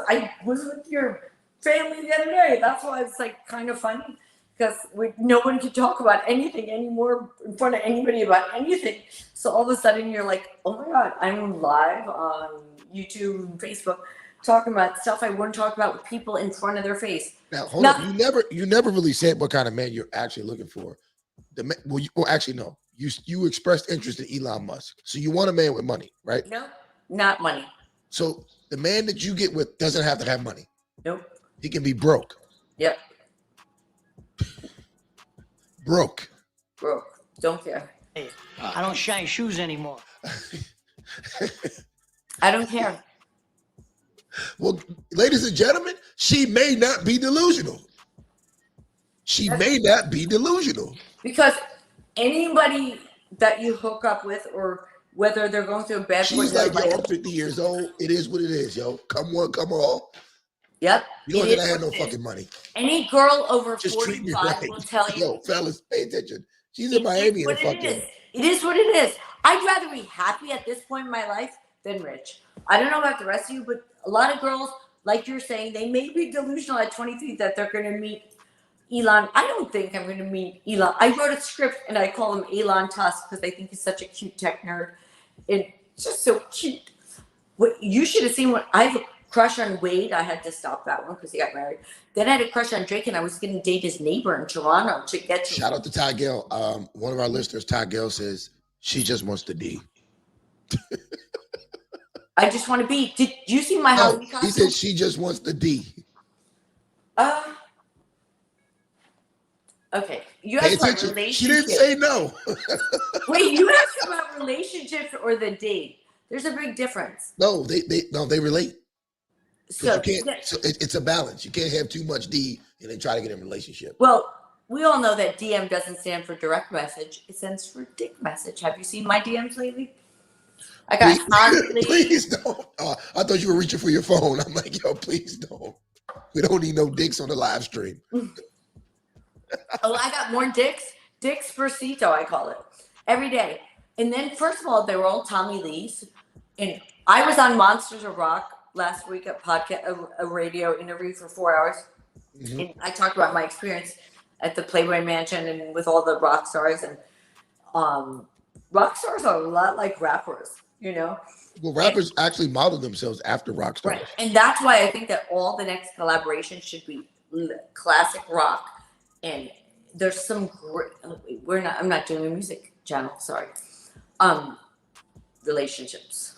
I was with your family the other day. That's why it's like kind of funny because no one can talk about anything anymore in front of anybody about anything. So all of a sudden you're like, oh my God, I'm live on YouTube and Facebook talking about stuff I wouldn't talk about with people in front of their face. Now, hold on. You never really said what kind of man you're actually looking for. Actually, no. You expressed interest in Elon Musk. So you want a man with money, right? No, not money. So the man that you get with doesn't have to have money. Nope. He can be broke. Yep. Broke. Don't care. I don't shine shoes anymore. I don't care. Well, ladies and gentlemen, she may not be delusional. She may not be delusional. Because anybody that you hook up with, or whether they're going through a bad She's like, yo, I'm 50 years old. It is what it is, yo. Come one, come all. Yep. You don't have no fucking money. Any girl over Just treat me 45 right. will tell you. Yo, fellas, pay attention. She's in Miami in a fucking. It is what it is. I'd rather be happy at this point in my life than rich. I don't know about the rest of you, but a lot of girls, like you're saying, they may be delusional at 23 that they're going to meet Elon. I don't think I'm going to meet Elon. I wrote a script and I call him Elon Tusk because I think he's such a cute tech nerd. And just so cute. What you should have seen what I have a crush on Wade. I had to stop that one because he got married. Then I had a crush on Drake and I was going to date his neighbor in Toronto to get to. Shout out to Ty Gill. One of our listeners, Ty Gill, says she just wants the D. I just want to be. Did you see my Halloween costume? He said she just wants the D. Okay. You asked about relationships. She didn't say no. Wait, you asked about relationships or the date. There's a big difference. No, they relate. So, it's a balance. You can't have too much D and then try to get in a relationship. Well, we all know that DM doesn't stand for direct message. It stands for dick message. Have you seen my DMs lately? I got please don't. I thought you were reaching for your phone. I'm like, yo, please don't. We don't need no dicks on the live stream. Oh, I got more dicks. Dicks Versito, I call it. Every day. And then, first of all, they were all Tommy Lee's. And I was on Monsters of Rock last week at a radio interview for 4 hours. Mm-hmm. And I talked about my experience at the Playboy Mansion and with all the rock stars. And rock stars are a lot like rappers, you know? Well, rappers actually model themselves after rock stars. Right. And that's why I think that all the next collaborations should be classic rock. And there's some great, I'm not doing a music channel, sorry. Relationships.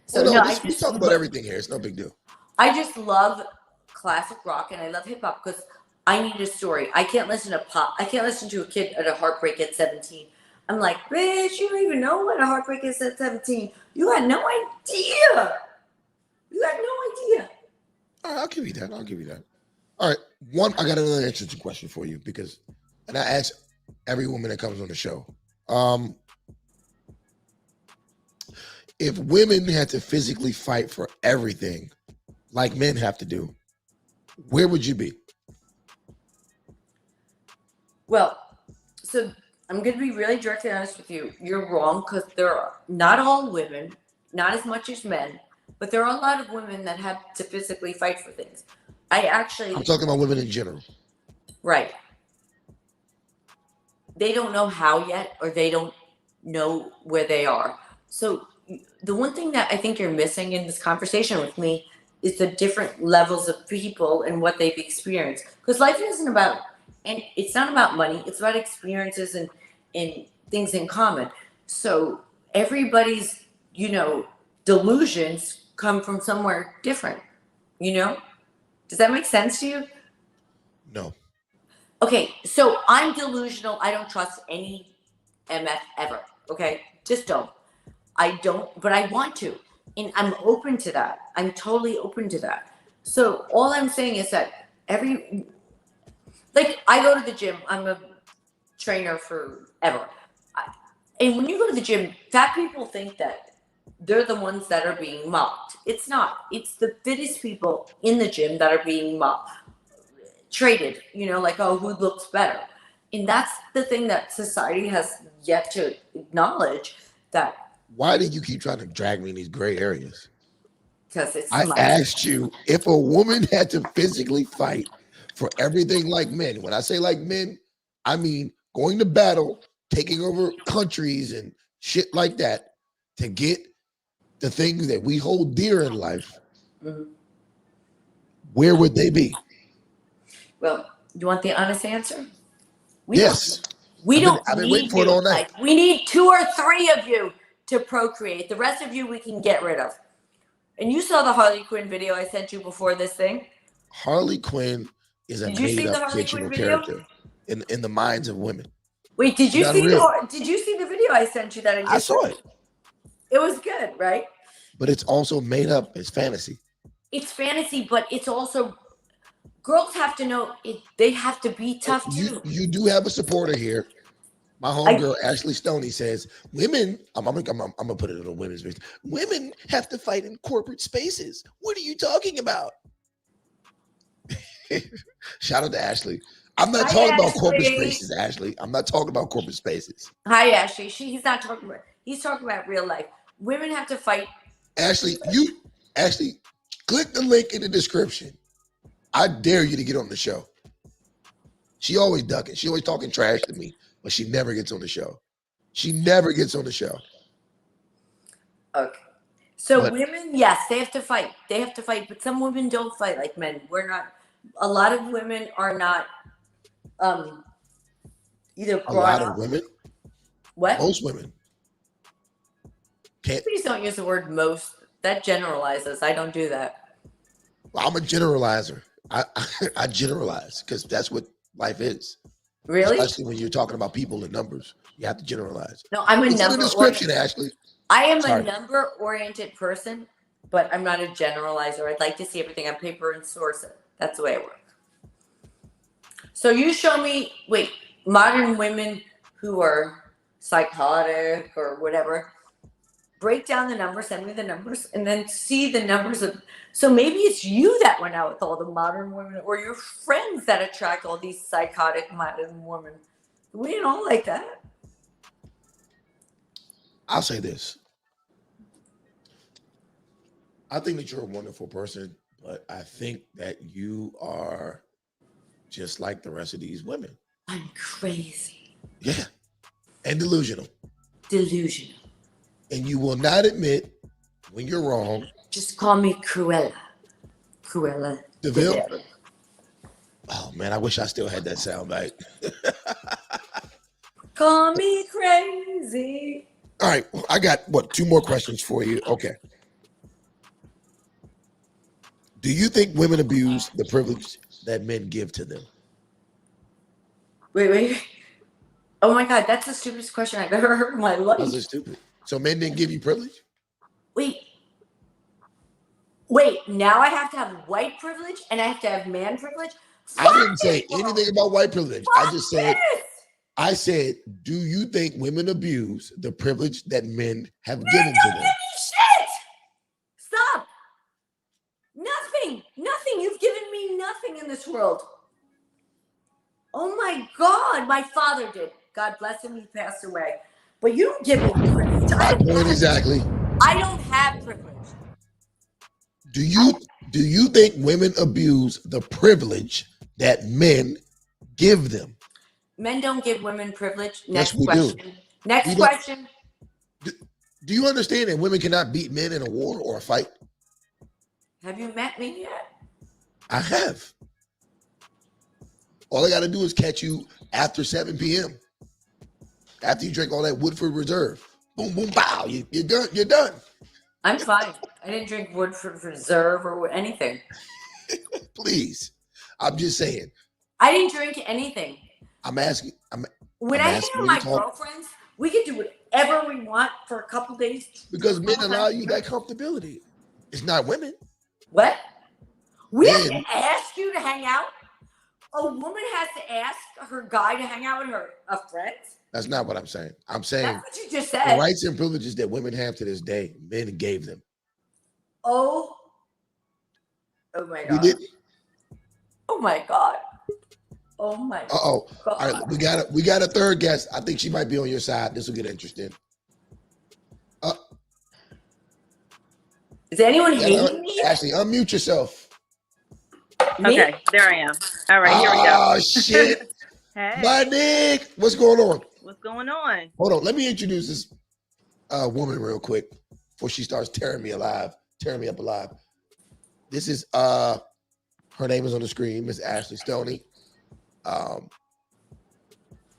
So we talk about everything here. It's no big deal. I just love classic rock and I love hip hop because I need a story. I can't listen to pop. I can't listen to a kid at a heartbreak at 17. I'm like, bitch, you don't even know what a heartbreak is at 17. You had no idea. You had no idea. All right, I'll give you that. All right, I got another interesting question for you and I ask every woman that comes on the show. If women had to physically fight for everything like men have to do, where would you be? Well, so I'm going to be really directly honest with you. You're wrong because there are not all women, not as much as men, but there are a lot of women that have to physically fight for things. I'm talking about women in general. Right. They don't know how yet, or they don't know where they are. So the one thing that I think you're missing in this conversation with me is the different levels of people and what they've experienced. Because life isn't about, and it's not about money. It's about experiences and things in common. So everybody's, delusions come from somewhere different, Does that make sense to you? No. Okay, so I'm delusional. I don't trust any MF ever. Okay, just don't. I don't, but I want to. And I'm open to that. I'm totally open to that. So all I'm saying is that I go to the gym. I'm a trainer forever. And when you go to the gym, fat people think that they're the ones that are being mocked. It's not. It's the fittest people in the gym that are being mocked, traded, like, oh, who looks better? And that's the thing that society has yet to acknowledge, that Why do you keep trying to drag me in these gray areas? because it's I asked you if a woman had to physically fight for everything like men. When I say like men, I mean going to battle, taking over countries and shit like that to get the things that we hold dear in life. Mhm. Where would they be? Well, you want the honest answer? Yes. We don't I've been need waiting for it you. all night. Like, we need 2 or 3 of you to procreate. The rest of you we can get rid of. And you saw the Harley Quinn video I sent you before this thing. Harley Quinn is a Did you see made the up Harley fictional Quinn video? character in the minds of women. Wait, did you Not see real. the video I sent you that I saw it. It was good, right? But it's also made up. It's fantasy. It's fantasy, but it's also, girls have to know they have to be tough too. You do have a supporter here. My homegirl Ashley Stoney says women. I'm gonna put it in a women's space. Women have to fight in corporate spaces. What are you talking about? Shout out to Ashley. I'm not talking about corporate spaces, Ashley. I'm not talking about corporate spaces. Hi, Ashley. He's not talking about. He's talking about real life. Women have to fight. Ashley, click the link in the description. I dare you to get on the show. She always ducking. She always talking trash to me, but she never gets on the show. She never gets on the show. Okay. So women, yes, they have to fight. They have to fight, but some women don't fight like men. We're not. A lot of women are not. Either a lot of women. What? Most women. Can't. Please don't use the word most. That generalizes. I don't do that. Well, I'm a generalizer. I generalize because that's what life is. Really? Especially when you're talking about people and numbers, you have to generalize. No, I'm a it's number. In the description, Ashley. I am a number-oriented person, but I'm not a generalizer. I'd like to see everything on paper and source it. That's the way I work. So you show me, modern women who are psychotic or whatever, break down the numbers, send me the numbers, and then see the numbers of. So maybe it's you that went out with all the modern women, or your friends that attract all these psychotic modern women. We ain't all like that. I'll say this. I think that you're a wonderful person, but I think that you are just like the rest of these women. I'm crazy. Yeah. And delusional. Delusional. And you will not admit when you're wrong. Just call me Cruella. Cruella DeVille. Oh man, I wish I still had that sound bite. Call me crazy. All right, I got 2 more questions for you. Okay. Do you think women abuse the privilege that men give to them? Wait. Oh my God, that's the stupidest question I've ever heard in my life. How's it stupid? So men didn't give you privilege? Wait, now I have to have white privilege and I have to have man privilege? I didn't say anything about white privilege. I said, do you think women abuse the privilege that men have given to them? Shit! Stop! Nothing. You've given me nothing in this world. Oh my God, my father did. God bless him, he passed away. But you don't give me privilege. My point exactly. I don't have privilege. Do you think women abuse the privilege that men give them? Men don't give women privilege. Next question. Next question. Do you understand that women cannot beat men in a war or a fight? Have you met me yet? I have. All I got to do is catch you after 7 p.m. After you drink all that Woodford Reserve. Boom, boom, bow. You're done. You're done. I'm fine. I didn't drink Woodford Reserve or anything. Please. I'm just saying. I didn't drink anything. I'm asking. When I hang with my girlfriends, we can do whatever we want for a couple days. Because men allow you that comfortability. It's not women. What? We have Men. to ask you to hang out? A woman has to ask her guy to hang out with her friends? That's not what I'm saying. I'm saying That's what you just the said. rights and privileges that women have to this day, men gave them. Oh my We God. didn't. Oh my God. Oh my God. All right, we got a third guest. I think she might be on your side. This will get interesting. Is anyone hating me? Ashley, unmute yourself. Me? Okay, there I am. All right, here we go. Oh shit. Hey, My Nick. What's going on? what's going on? Hold on. Let me introduce this woman real quick before she starts tearing me up alive. This is her name is on the screen, Miss Ashley Stoney.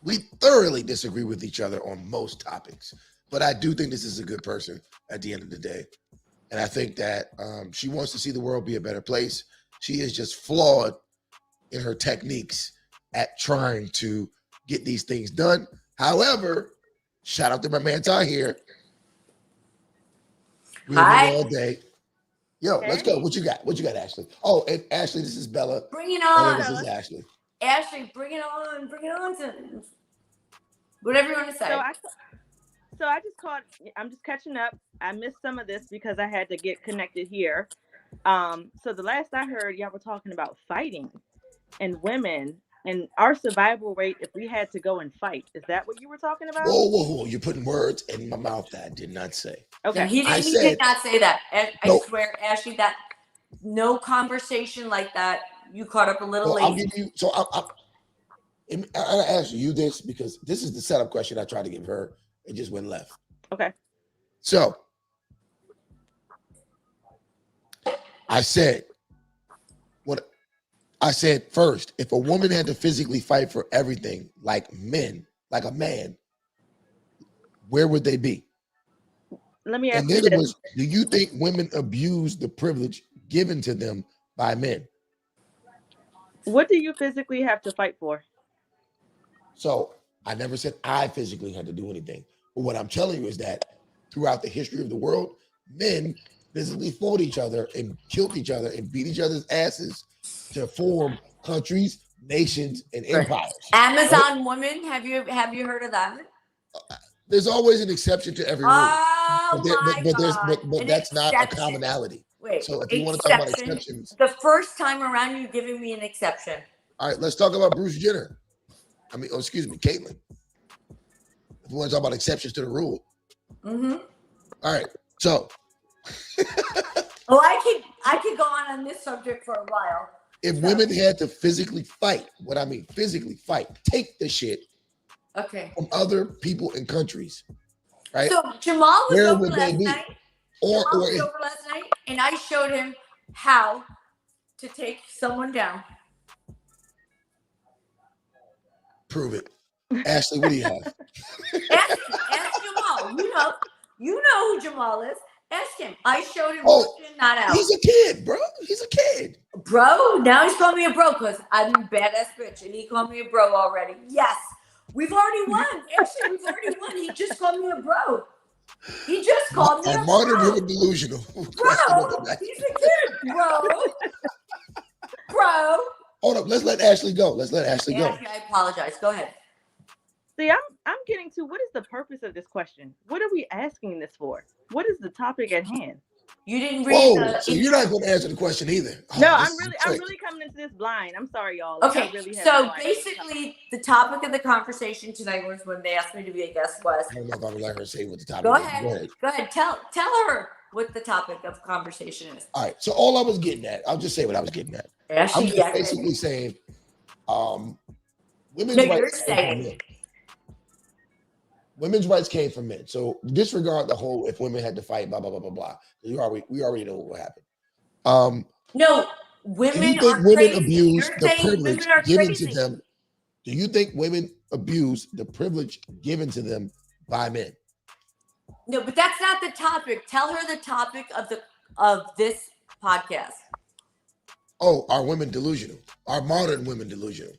We thoroughly disagree with each other on most topics, but I do think this is a good person at the end of the day. And I think that she wants to see the world be a better place. She is just flawed in her techniques at trying to get these things done. However, shout out to my man Ty here. We're Hi. here all day. Yo, let's go. What you got? What you got, Ashley? Oh, and Ashley, this is Bella. Bring it Bella, on. this is Ashley. Ashley, bring it on. Bring it on to whatever you want to say. So I just caught. I'm just catching up. I missed some of this because I had to get connected here. So the last I heard, y'all were talking about fighting and women and our survival rate if we had to go and fight. Is that what you were talking about? Whoa. You're putting words in my mouth that I did not say. Okay. No, he did not say that. I swear, Ashley, that no conversation like that. You caught up a little late. I'll give you. So I ask you this because this is the setup question I tried to give her. It just went left. Okay. So I said first, if a woman had to physically fight for everything like men, like a man, where would they be? Let me ask And you then it this. was, do you think women abuse the privilege given to them by men? What do you physically have to fight for? So I never said I physically had to do anything. But what I'm telling you is that throughout the history of the world, men physically fought each other and killed each other and beat each other's asses to form countries, nations, and empires. Amazon woman, have you heard of that? There's always an exception to every rule. Oh But that's not a commonality. Wait, so if you want to talk about exceptions, the first time around you giving me an exception. all right, let's talk about Bruce Jenner. Caitlyn. If you want to talk about exceptions to the rule. Mm-hmm. All right, so. Well, I could go on this subject for a while. If women had to physically fight, physically fight, take the shit from other people and countries, right? So Jamal was Where over would they last be? night. Or And I showed him how to take someone down. Prove it. Ashley, what do you have? Ask Jamal. You know who Jamal is. Ask him. I showed him not out. He's a kid, bro. He's a kid. Bro, now he's calling me a bro because I'm a badass bitch and he called me a bro already. Yes. We've already won. Actually, we've already won. He just called me a bro. He just called me a modern bro. women delusional. Bro, he's a kid, bro. Bro. Hold up. Let's let Ashley go. Go. I apologize. Go ahead. See, I'm getting to what is the purpose of this question? What are we asking this for? What is the topic at hand? You didn't read so you're not going to answer the question either. No, I'm really coming into this blind. I'm sorry, y'all. Okay, so basically the topic of the conversation tonight was when they asked me to be a guest was. I don't know if I would let her say what the topic Go is. ahead. Go ahead. Tell her what the topic of conversation is. All right. So all I was getting at, I'll just say what I was getting at. I'm just basically saying women's rights came from men. So disregard the whole if women had to fight, blah, blah, blah, blah, blah. We already know what will happen. No, women do you think are women crazy. abuse You're the saying privilege women are given crazy. to them? Do you think women abuse the privilege given to them by men? No, but that's not the topic. Tell her the topic of this podcast. Oh, are women delusional? Are modern women delusional?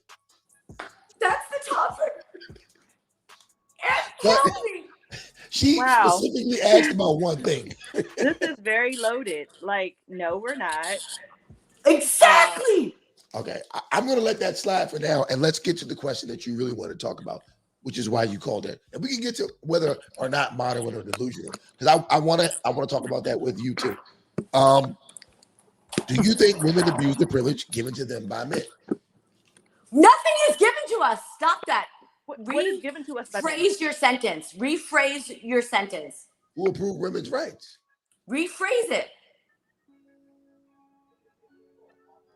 That's the topic. Tell me. She Wow. specifically asked about one thing. This is very loaded. Like, no, we're not. Exactly. Okay, I'm going to let that slide for now, and let's get to the question that you really want to talk about, which is why you called it. And we can get to whether or not modern or delusional, because I want to talk about that with you too. Do you think women abuse the privilege given to them by men? Nothing is given to us. Stop that. What is given to us by men? Rephrase your sentence. Rephrase your sentence. Who approve women's rights? Rephrase it.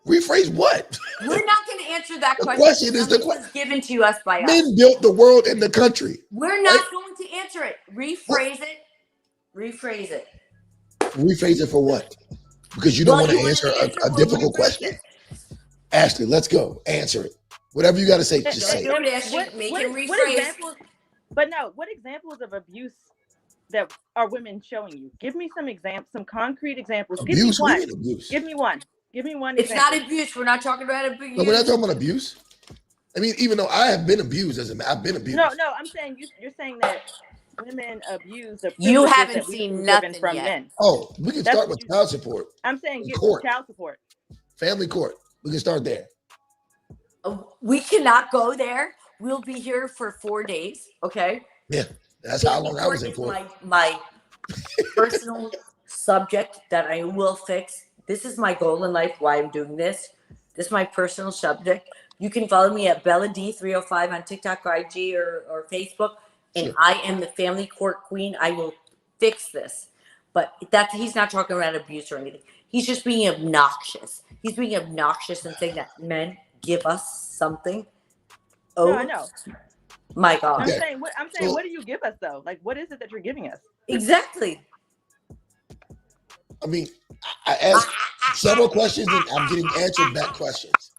Rephrase what? We're not going to answer that The question. question is the Nothing question. is given to us by us. Men built the world and the country. We're not going to answer it. Rephrase it. Rephrase it. Rephrase it for what? Because you don't want to answer a difficult question. Ashley, let's go. Answer it. Whatever you got to say, just say it. What examples? But no, what examples of abuse that are women showing you? Give me some examples, some concrete examples. Abuse, Give me one. women abuse. Give me one. Give me one. It's example. not abuse. We're not talking about abuse. No, we're not talking about abuse. I mean, even though I have been abused as a man, I've been abused. No, I'm saying you're saying that women abuse the you privileges haven't that we've seen been nothing given from yet. men. Oh, we can That's start what with child support. I'm saying get court. child support. Family court. We can start there. We cannot go there. We'll be here for 4 days. Okay. Yeah, that's how long I was in court. My personal subject that I will fix. This is my goal in life. Why I'm doing this. This is my personal subject. You can follow me at Bella D305 on TikTok or IG or Facebook. And Sure. I am the family court queen. I will fix this. But he's not talking about abuse or anything. He's just being obnoxious. He's being obnoxious and saying that men give us something. Oh, No, I know. My God. Okay. I'm saying, what do you give us though? Like, what is it that you're giving us? Exactly. I mean, I asked several questions and I'm getting answered back questions.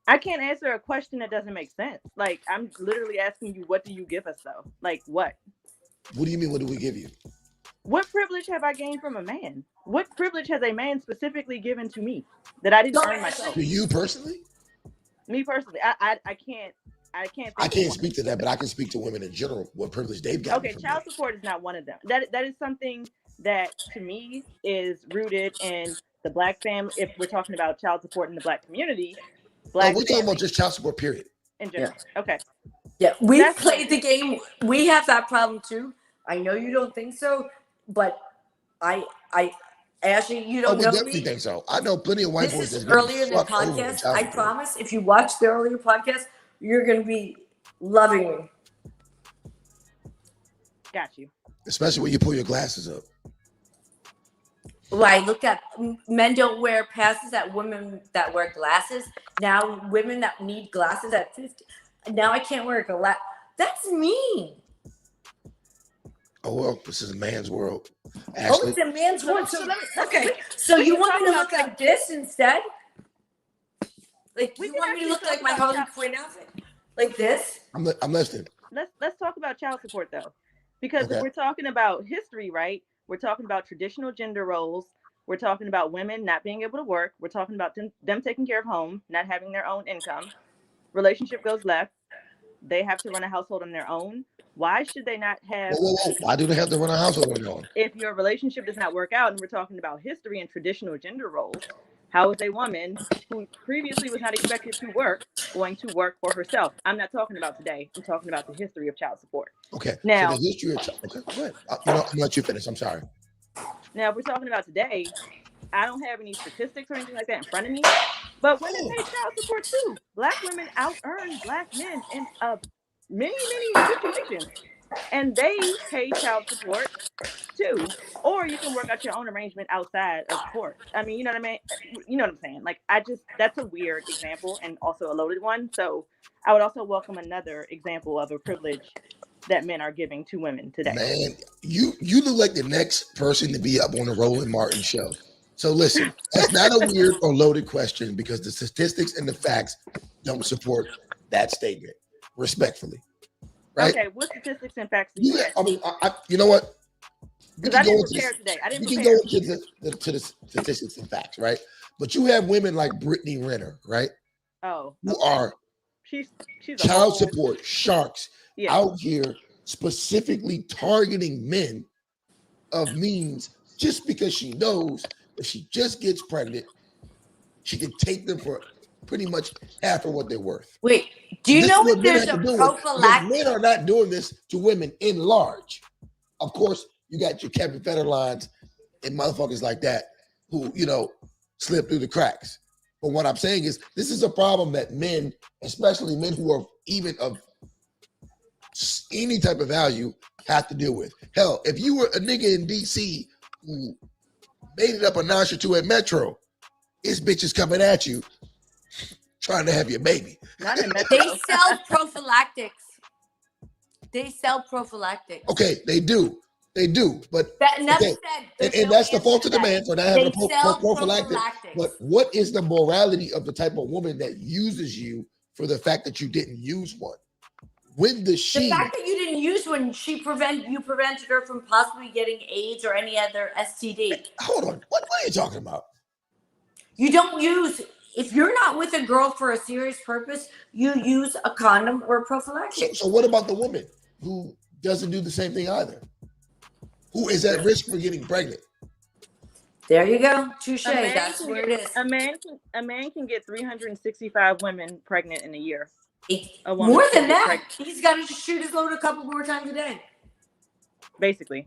I can't answer a question that doesn't make sense. Like, I'm literally asking you, what do you give us though? Like, what? What do you mean? What do we give you? What privilege have I gained from a man? What privilege has a man specifically given to me that I didn't earn myself? To you personally? Me personally, I can't. I can't speak to that, but I can speak to women in general. What privilege they've got? Okay, child support is not one of them. That is something that to me is rooted in the Black family. If we're talking about child support in the Black community, we're talking about just child support, period. In general. Yeah. Okay. Yeah, we've played the game. We have that problem too. I know you don't think so, but Ashley, you don't we know definitely me. think so. I know plenty of white boys. This is earlier in the podcast. I promise. If you watch the earlier podcast, you're going to be loving me. Got you. Especially when you pull your glasses up. Well, I looked at men don't wear passes at women that wear glasses. Now women that need glasses at 50. Now I can't wear a glass. That's mean. Oh, well, this is a man's world. Ashley. Oh, it's a man's world. So you want me to look like this instead? Like, you want me to look like my Harley Quinn outfit? Like this? I'm listening. Let's talk about child support, though. Because if we're talking about history, right? We're talking about traditional gender roles. We're talking about women not being able to work. We're talking about them taking care of home, not having their own income. Relationship goes left. They have to run a household on their own. Why should they not have? Whoa. Why do they have to run a household on their own? If your relationship does not work out, and we're talking about history and traditional gender roles, how is a woman who previously was not expected to work going to work for herself? I'm not talking about today. I'm talking about the history of child support. Okay. Now, so the history of child. Okay, go ahead. I'm gonna let you finish. I'm sorry. Now, if we're talking about today, I don't have any statistics or anything like that in front of me, but women pay child support too. Black women out-earn Black men in many situations, and they pay child support too. Or you can work out your own arrangement outside of court. I mean, you know what I mean? You know what I'm saying? Like, that's a weird example and also a loaded one. So I would also welcome another example of a privilege that men are giving to women today. Man, you look like the next person to be up on the Roland Martin show. So listen, that's not a weird or loaded question because the statistics and the facts don't support that statement. Respectfully, right? Okay, what statistics and facts? I mean, you know what? Because I didn't prepare today. We can go into the statistics and facts, right? But you have women like Brittany Renner, right? Oh, who are she's child support sharks out here specifically targeting men of means just because she knows if she just gets pregnant, she can take them for pretty much half of what they're worth. Wait, do you This know is what if men there's have a to do with, because prophylactic? men are not doing this to women in large. Of course, you got your Kevin Federlines and motherfuckers like that who, slip through the cracks. But what I'm saying is this is a problem that men, especially men who are even of any type of value, have to deal with. Hell, if you were a nigga in DC who made it up a notch or two at Metro, it's bitches coming at you trying to have your baby. Not in They Metro. sell prophylactics. They sell prophylactics. Okay, they do. But That enough okay, said. and that's the fault of the man for not having They a sell prophylactic. prophylactics. But what is the morality of the type of woman that uses you for the fact that you didn't use one? When does The she? fact that you didn't use one, you prevented her from possibly getting AIDS or any other STD. Hold on, what are you talking about? You don't use, if you're not with a girl for a serious purpose, you use a condom or a prophylactic. So what about the woman who doesn't do the same thing either? Who is at risk for getting pregnant? There you go. Touche. A man That's can where get- it is. A man can get 365 women pregnant in a year. A woman More can than get that. pregnant. He's got to shoot his load a couple more times a day. Basically.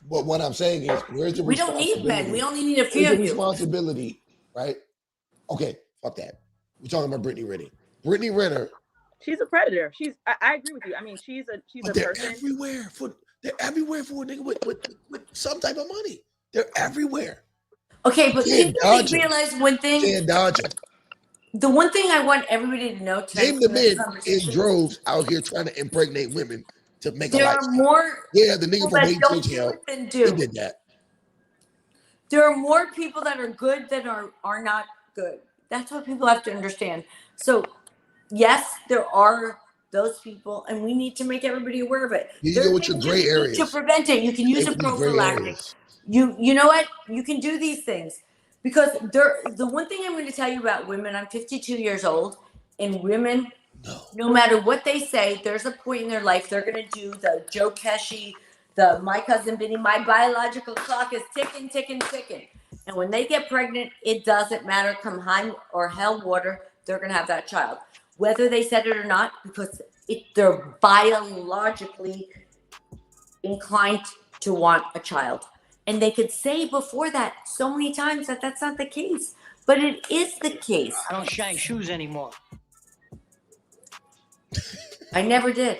But what I'm saying is, where's the We don't need men. We only need a few Where's of the you. responsibility, right? Okay, fuck that. We're talking about Brittany Renner. Brittany Renner. She's a predator. I agree with you. I mean, she's a But they're person. they're everywhere for a nigga with some type of money. They're everywhere. Okay, but Can't can dodge you 'em. realize one thing? Can't dodge them. The one thing I want everybody to know tonight Name the from this men in conversation, droves out here trying to impregnate women to make a there are lifestyle. more Yeah, the nigga people from that don't H.H. do Hell, it than he do. did that. There are more people that are good than are not good. That's what people have to understand. So, yes, there are those people, and we need to make everybody aware of it. You There go are with your things gray you can do areas. to prevent it. You can use Stay a with these gray prophylactic. areas. You know what? You can do these things because the one thing I'm going to tell you about women. I'm 52 years old, and women, no matter what they say, there's a point in their life they're going to do the Joe Pesci, the my cousin Vinny. My biological clock is ticking, ticking, ticking. And when they get pregnant, it doesn't matter. Come high or hell water, they're going to have that child, whether they said it or not, because they're biologically inclined to want a child. And they could say before that so many times that that's not the case, but it is the case. I don't shine shoes anymore. I never did.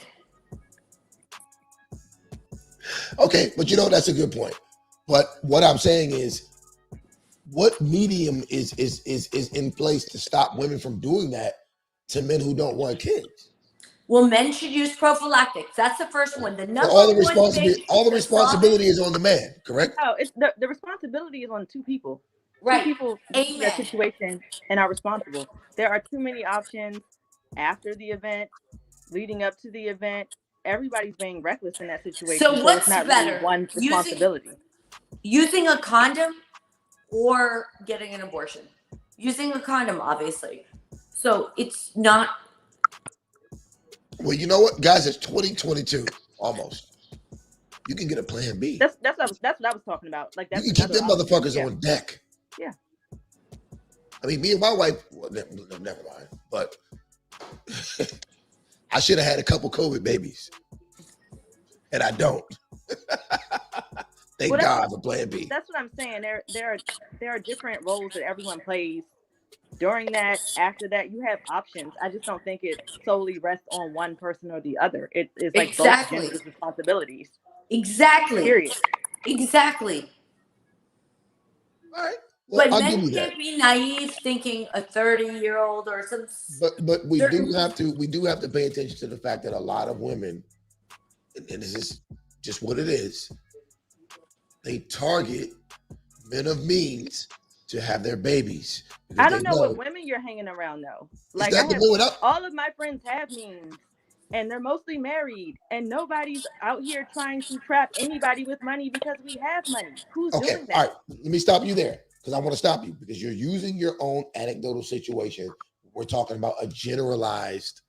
Okay, but that's a good point. But what I'm saying is, what medium is in place to stop women from doing that to men who don't want kids? Well, men should use prophylactics. That's the first one. The number So all the one responsibility, thing. all the to responsibility solve is on the man, correct? No, it's the responsibility is on two people. it- right. Two people in that Amen. situation and are responsible. There are too many options after the event, leading up to the event. Everybody's being reckless in that situation. So what's it's not better, really one responsibility. Using a condom or getting an abortion? Using a condom, obviously. So it's not. Well, you know what, guys? It's 2022 almost. You can get a plan B. That's what I was talking about. Like that's You can keep them another option. motherfuckers Yeah. on deck. Yeah. I mean, me and my wife. Well, never mind. But I should have had a couple COVID babies, and I don't. Thank Well, God for Plan B. That's what I'm saying. There are different roles that everyone plays during that, after that. You have options. I just don't think it solely rests on one person or the other. It's like Exactly. both genders' responsibilities. Exactly. Period. Exactly. All right. Well, But I'll men give you that. can't be naive thinking a 30-year-old or some. But we certain- do have to pay attention to the fact that a lot of women, and this is just what it is, they target men of means to have their babies. I don't know what women you're hanging around though. Like that the women all of my friends have means, and they're mostly married, and nobody's out here trying to trap anybody with money because we have money. Who's Okay, doing that? all right. Let me stop you there because I want to stop you because you're using your own anecdotal situation. We're talking about a generalized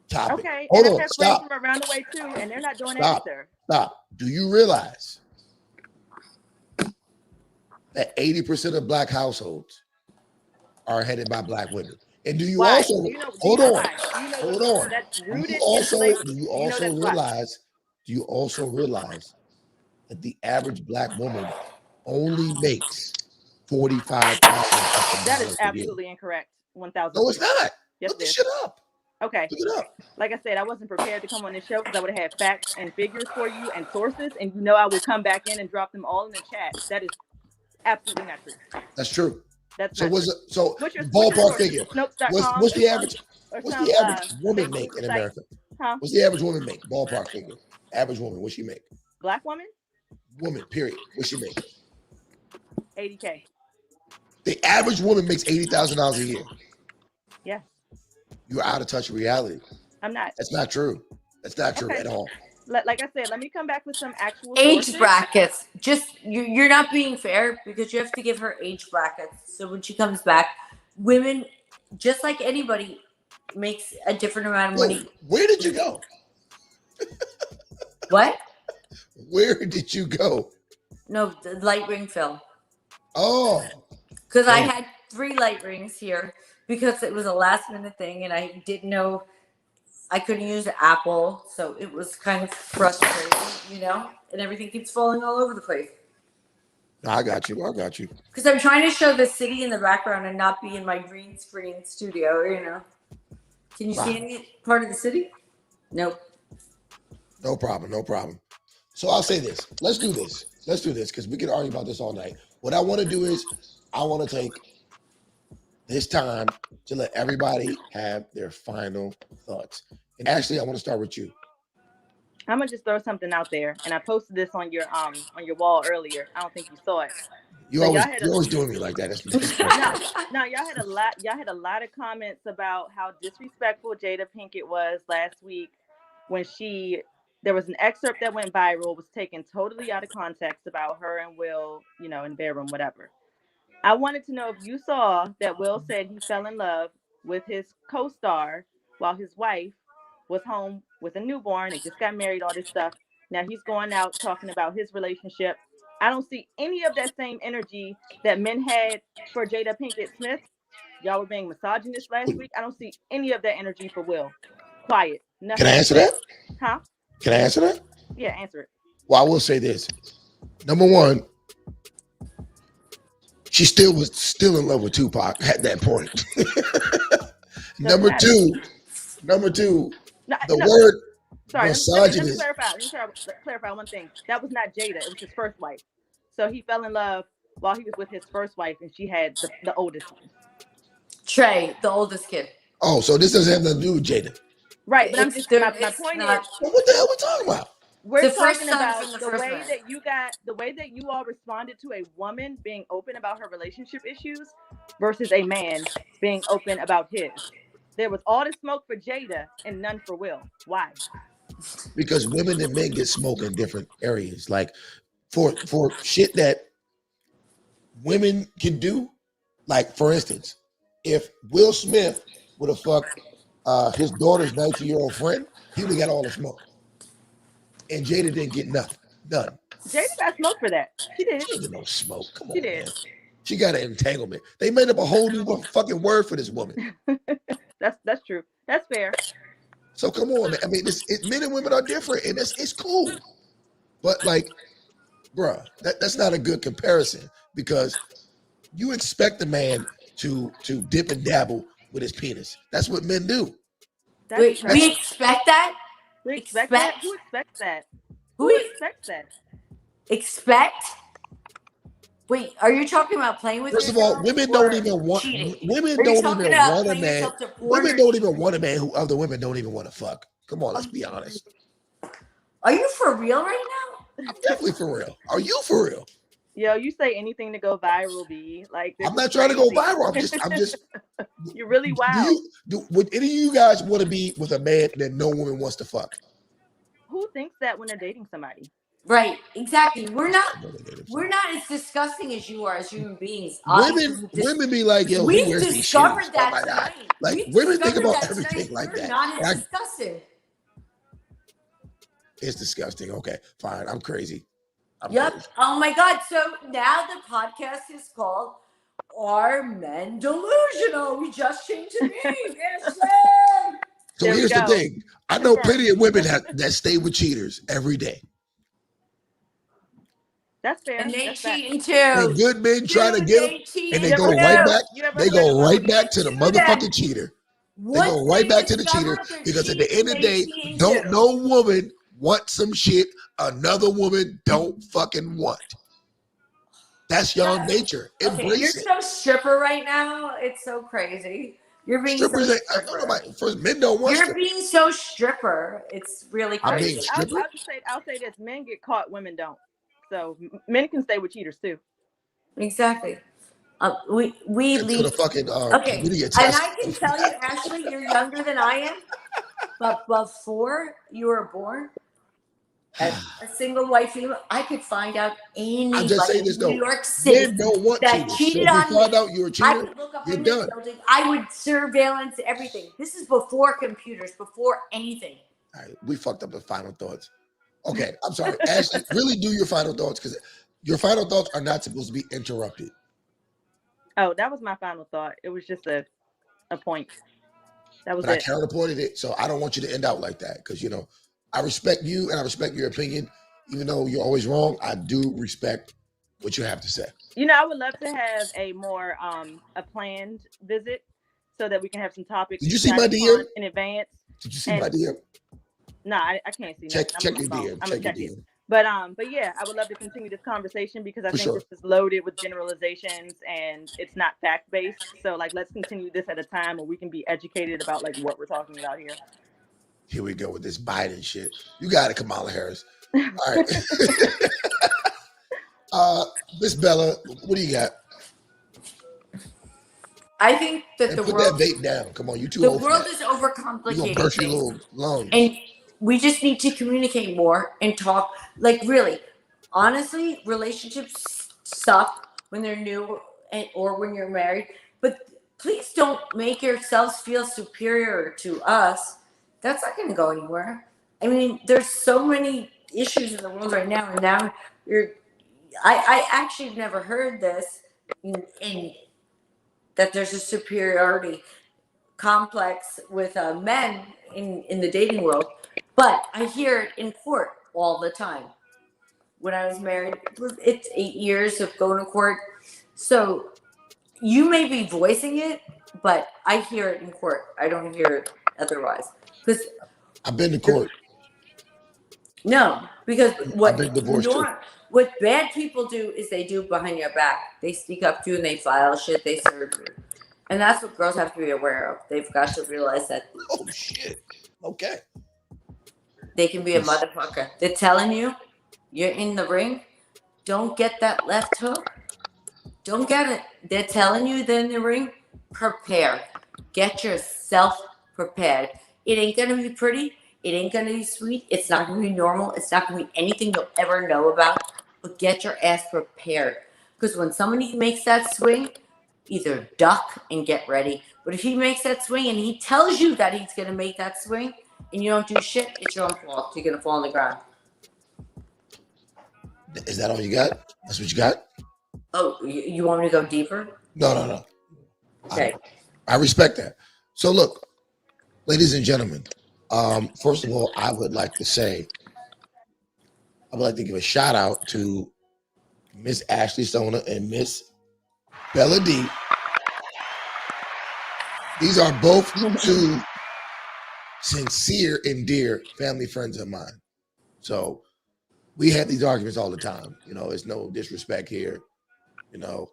topic. Okay, Hold and I on, have friends stop, from around the way too, and they're not doing that stop, either. stop. Do you realize that 80% of black households are headed by black women? And do you Why? also Do you know? Do you hold know on, why? Do you know hold on? that's Do rooted in do slavery? you Do you know also that's why? realize? Do you also realize that the average black woman only makes $45,000 That is a year? absolutely incorrect. 1,000. No, it's not. Yes, Look it the is. shit up. Okay. Look it up. Like I said, I wasn't prepared to come on this show because I would have had facts and figures for you and sources, and you know I will come back in and drop them all in the chat. That is absolutely not true. That's true. That's So not what's true. it, so What's your ballpark sources? figure? Snopes.com What's the or average? or What's some the average woman fake make news in site? America? Huh? What's the average woman make? Ballpark figure. Average woman, what she make? Black woman? Woman, period. What she make? 80K. The average woman makes $80,000 a year. Yes. You're out of touch with reality. I'm not. That's not true. That's not true Okay. at all. Like I said, let me come back with some actual Age sources. brackets. Just you're not being fair because you have to give her age brackets. So when she comes back, women, just like anybody, makes a different amount of Yo, money. where did you go? What? Where did you go? No, the light ring fill. Oh, Because I oh. had 3 light rings here because it was a last minute thing and I didn't know I couldn't use Apple. So it was kind of frustrating, and everything keeps falling all over the place. I got you. I got you. Because I'm trying to show the city in the background and not be in my green screen studio. Can you see any part of the city? Nope. No problem. No problem. So I'll say this. Let's do this because we can argue about this all night. What I want to do is I want to take this time to let everybody have their final thoughts. And Ashley, I want to start with you. I'm gonna just throw something out there, and I posted this on your wall earlier. I don't think you saw it. You're always doing me like that. No, y'all had a lot of comments about how disrespectful Jada Pinkett was last week when there was an excerpt that went viral, was taken totally out of context about her and Will, in the bedroom, whatever. I wanted to know if you saw that Will said he fell in love with his co-star while his wife was home with a newborn. They just got married, all this stuff. Now he's going out talking about his relationship. I don't see any of that same energy that men had for Jada Pinkett Smith. Y'all were being misogynist last week. I don't see any of that energy for Will. Quiet. Nothing. Can I answer that? Huh? Can I answer that? Yeah, answer it. Well, I will say this. Number one, she was still in love with Tupac at that point. Number two, the word misogynist. Let me clarify one thing. That was not Jada. It was his first wife. So he fell in love while he was with his first wife, and she had the oldest one. Trey, the oldest kid. Oh, so this doesn't have nothing to do with Jada. Right, but my point is, well, what the hell are we talking about? We're talking about the way that you all responded to a woman being open about her relationship issues versus a man being open about his. There was all the smoke for Jada and none for Will. Why? Because women and men get smoke in different areas. Like for shit that women can do. Like for instance, if Will Smith would have fucked his daughter's 19-year-old friend, he would have got all the smoke. And Jada didn't get nothing. None. Jada got smoke for that. She did. She didn't get no smoke. Come on, she did. Man. She got an entanglement. They made up a whole new fucking word for this woman. That's true. That's fair. So come on, man. I mean, men and women are different, and it's cool. But like, bruh, that's not a good comparison because you expect a man to dip and dabble with his penis. That's what men do. We expect that? We expect that? Who expects that? Who expects that? Expect? Wait, are you talking about playing with First of all, women don't even want a man. Women don't even want a man who other women don't even want to fuck. Come on, let's be honest. Are you for real right now? I'm definitely for real. Are you for real? Yo, you say anything to go viral, B. Like I'm not trying to go viral. I'm just You're really wild. Would any of you guys want to be with a man that no woman wants to fuck? Who thinks that when they're dating somebody? Right, exactly. We're not as disgusting as you are as human beings. Women be like, yo, who We wears these discovered shoes? Oh that my God. tonight. Like We women think discovered about that everything tonight. like We're that. not And as disgusting. it's disgusting. Okay, fine. I'm crazy. Yep. Crazy. Oh my God. So now the podcast is called Are Men Delusional? We just changed the name. Ashley! So There we here's the go. thing. I know plenty of women that stay with cheaters every day. That's fair. And they That's fair. cheating And too. good men try to Dude, get them, they cheat and they You ever go heard right of- back. you ever They heard go of, right back to the do motherfucking that. cheater. They Once go right back to the discover cheater they're because at the cheating, end of the they day, cheating don't too. no woman want some shit another woman don't fucking want. That's y'all nature. Okay, you're Embrace it. so stripper right now. It's so crazy. You're being Strippers so ain't. I don't know stripper. about first. Men don't want You're strippers. being so stripper. It's really I'm crazy. being stripper. I'll say this: men get caught, women don't. So men can stay with cheaters too. Exactly. We Into lead. the fucking Okay, community and test. I can tell you, Ashley, you're younger than I am. But before you were born, as a single white female, I could find out I'm just saying anybody this in New though. York City Men don't want that cheaters. So cheated if you on find me. out you're a I cheater, could look up you're in this done. building. I would surveillance everything. This is before computers, before anything. All right, we fucked up the final thoughts. Okay, I'm sorry. Ashley, really do your final thoughts because your final thoughts are not supposed to be interrupted. Oh, that was my final thought. It was just a point. That was But I it. counterpointed it, so I don't want you to end out like that because you know I respect you and I respect your opinion, even though you're always wrong. I do respect what you have to say. You know, I would love to have a more a planned visit so that we can have some topics. Did you see my decided DM? upon in advance. Did you see my DM? No, I can't see Check nothing. your DM. I'm Check gonna your check it. DM. But yeah, I would love to continue this conversation because I For think sure. this is loaded with generalizations and it's not fact based. So like, let's continue this at a time where we can be educated about like what we're talking about here. Here we go with this Biden shit. You got it, Kamala Harris. All right. Miss Bella, what do you got? I think that And the put world, that vape down. Come on, you too the old for world that. is You're gonna overcomplicating burst your things. little lungs. And we just need to communicate more and talk. Like, really, honestly, relationships suck when they're new or when you're married. But please don't make yourselves feel superior to us. That's not going to go anywhere. I mean, there's so many issues in the world right now. And now I actually never heard this in that there's a superiority complex with men in the dating world, but I hear it in court all the time. When I was married, it's 8 years of going to court. So you may be voicing it, but I hear it in court. I don't hear it otherwise. Because I've been to court. no, because I've been divorced too. what bad people do is they do behind your back. They sneak up to you and they file shit. They serve you. And that's what girls have to be aware of. They've got to realize that. Oh shit. Okay. They can be a motherfucker. They're telling you you're in the ring. Don't get that left hook. Don't get it. They're telling you they're in the ring. Prepare. Get yourself prepared. It ain't gonna be pretty. It ain't gonna be sweet. It's not gonna be normal. It's not gonna be anything you'll ever know about. But get your ass prepared. Because when somebody makes that swing, either duck and get ready. But if he makes that swing and he tells you that he's gonna make that swing and you don't do shit, it's your own fault. You're gonna fall on the ground. Is that all you got? That's what you got? Oh, you want me to go deeper? No. Okay. I respect that. So look, ladies and gentlemen, first of all, I would like to give a shout out to Miss Ashley Stoner and Miss Bella D. These are both two sincere and dear family friends of mine. So we have these arguments all the time. You know, it's no disrespect here. You know,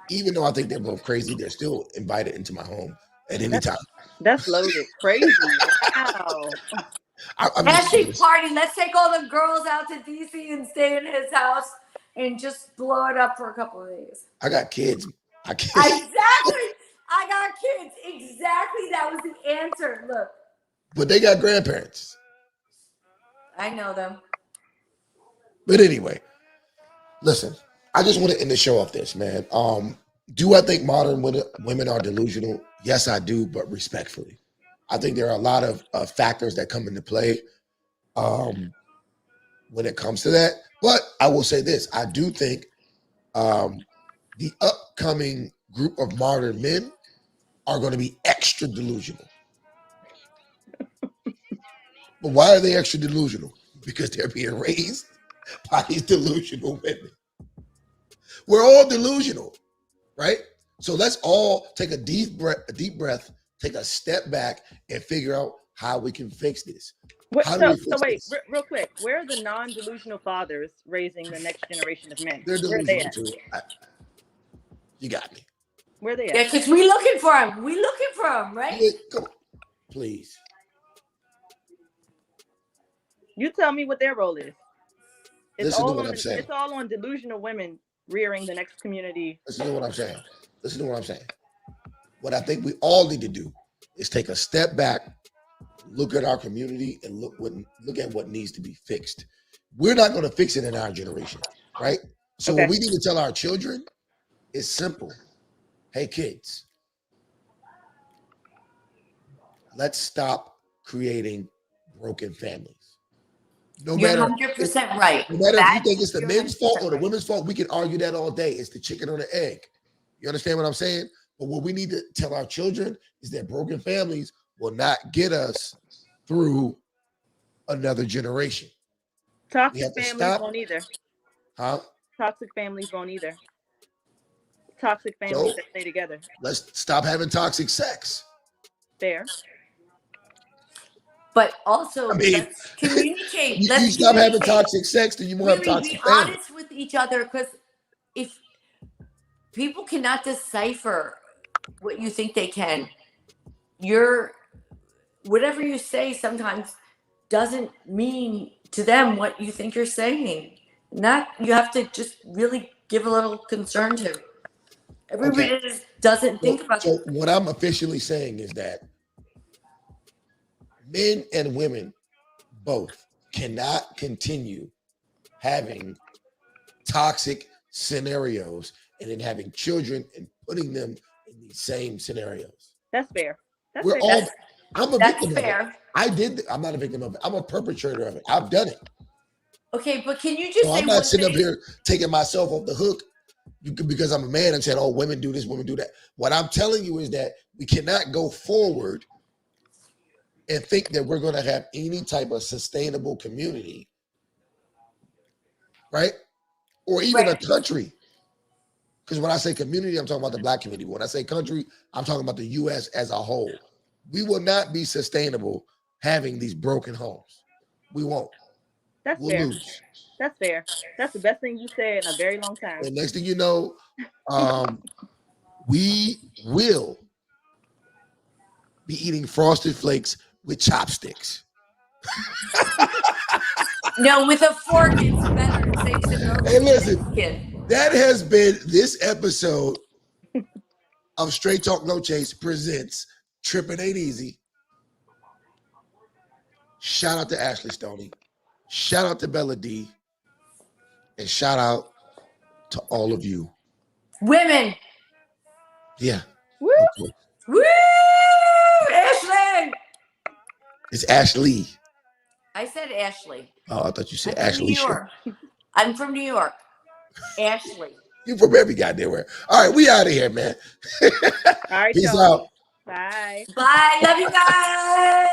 even though I think they're both crazy, they're still invited into my home at any time. That's loaded. Crazy. Wow. I'm Ashley party. Let's take all the girls out to DC and stay in his house and just blow it up for a couple of days. I got kids. I can't. Exactly. I got kids. Exactly. That was the answer. Look. But they got grandparents. I know them. But anyway, listen, I just want to end the show off this, man. Do I think modern women are delusional? Yes, I do, but respectfully. I think there are a lot of factors that come into play when it comes to that. But I will say this. I do think the upcoming group of modern men are going to be extra delusional. But why are they extra delusional? Because they're being raised by these delusional women. We're all delusional, right? So let's all take a deep breath, take a step back, and figure out how we can fix this. How do we fix wait, this? real quick, where are the non-delusional fathers raising the next generation of men? They're Where are they delusional at? too. You got me. Where are they at? Yeah, because we looking for him. We looking for him, right? Yeah, come on. Please. You tell me what their role is. Listen to what I'm saying. It's all on delusional women rearing the next community. Listen to what I'm saying. Listen to what I'm saying. What I think we all need to do is take a step back, look at our community, and look at what needs to be fixed. We're not going to fix it in our generation, right? So Okay. what we need to tell our children is simple. Hey, kids, let's stop creating broken families. No You're matter 100% right. No matter if you think it's the You're men's fault 100% or the right. women's fault, we can argue that all day. It's the chicken or the egg. You understand what I'm saying? But what we need to tell our children is that broken families will not get us through another generation. We Toxic have to families stop. won't either. Huh? Toxic families won't either. Toxic families So that stay together. let's stop having toxic sex. Fair. But also, I mean, let's communicate. You Let's stop having communicate. toxic sex, then you won't have Really toxic be families. honest with each other, because if people cannot decipher what you think they can, whatever you say sometimes doesn't mean to them what you think you're saying. You have to just really give a little concern to. Everybody just doesn't think about So what I'm officially saying is that men and women both cannot continue having toxic scenarios and then having children and putting them in these same scenarios. That's fair. That's We're fair. all. I'm a That's victim of fair. it. I'm not a victim of it. I'm a perpetrator of it. I've done it. Okay, but can you just So say I'm one not sitting up thing? here taking myself off the hook because I'm a man and saying, "Oh, women do this, women do that." What I'm telling you is that we cannot go forward and think that we're going to have any type of sustainable community, right? Or even a country. Because when I say community, I'm talking about the Black community. When I say country, I'm talking about the U.S. as a whole. We will not be sustainable having these broken homes. We won't. That's We'll fair. lose. That's fair. That's the best thing you said in a very long time. And next thing you know, we will be eating Frosted Flakes with chopsticks. No, with a fork, it's better. It saves the milk. Hey, listen, Skin. that has been this episode of Straight Talk No Chase presents Trippin' Ain't Easy. Shout out to Ashley Stoney. Shout out to Bella D. And shout out to all of you. Women. Yeah. Woo! Okay. Woo! Ashley. It's Ashley. I said Ashley. Oh, I thought you said I'm from Ashley. New York. I'm from New York. Ashley. You from every goddamn where. All right, we out of here, man. All right, Peace y'all. out. Bye. Bye. Love you guys.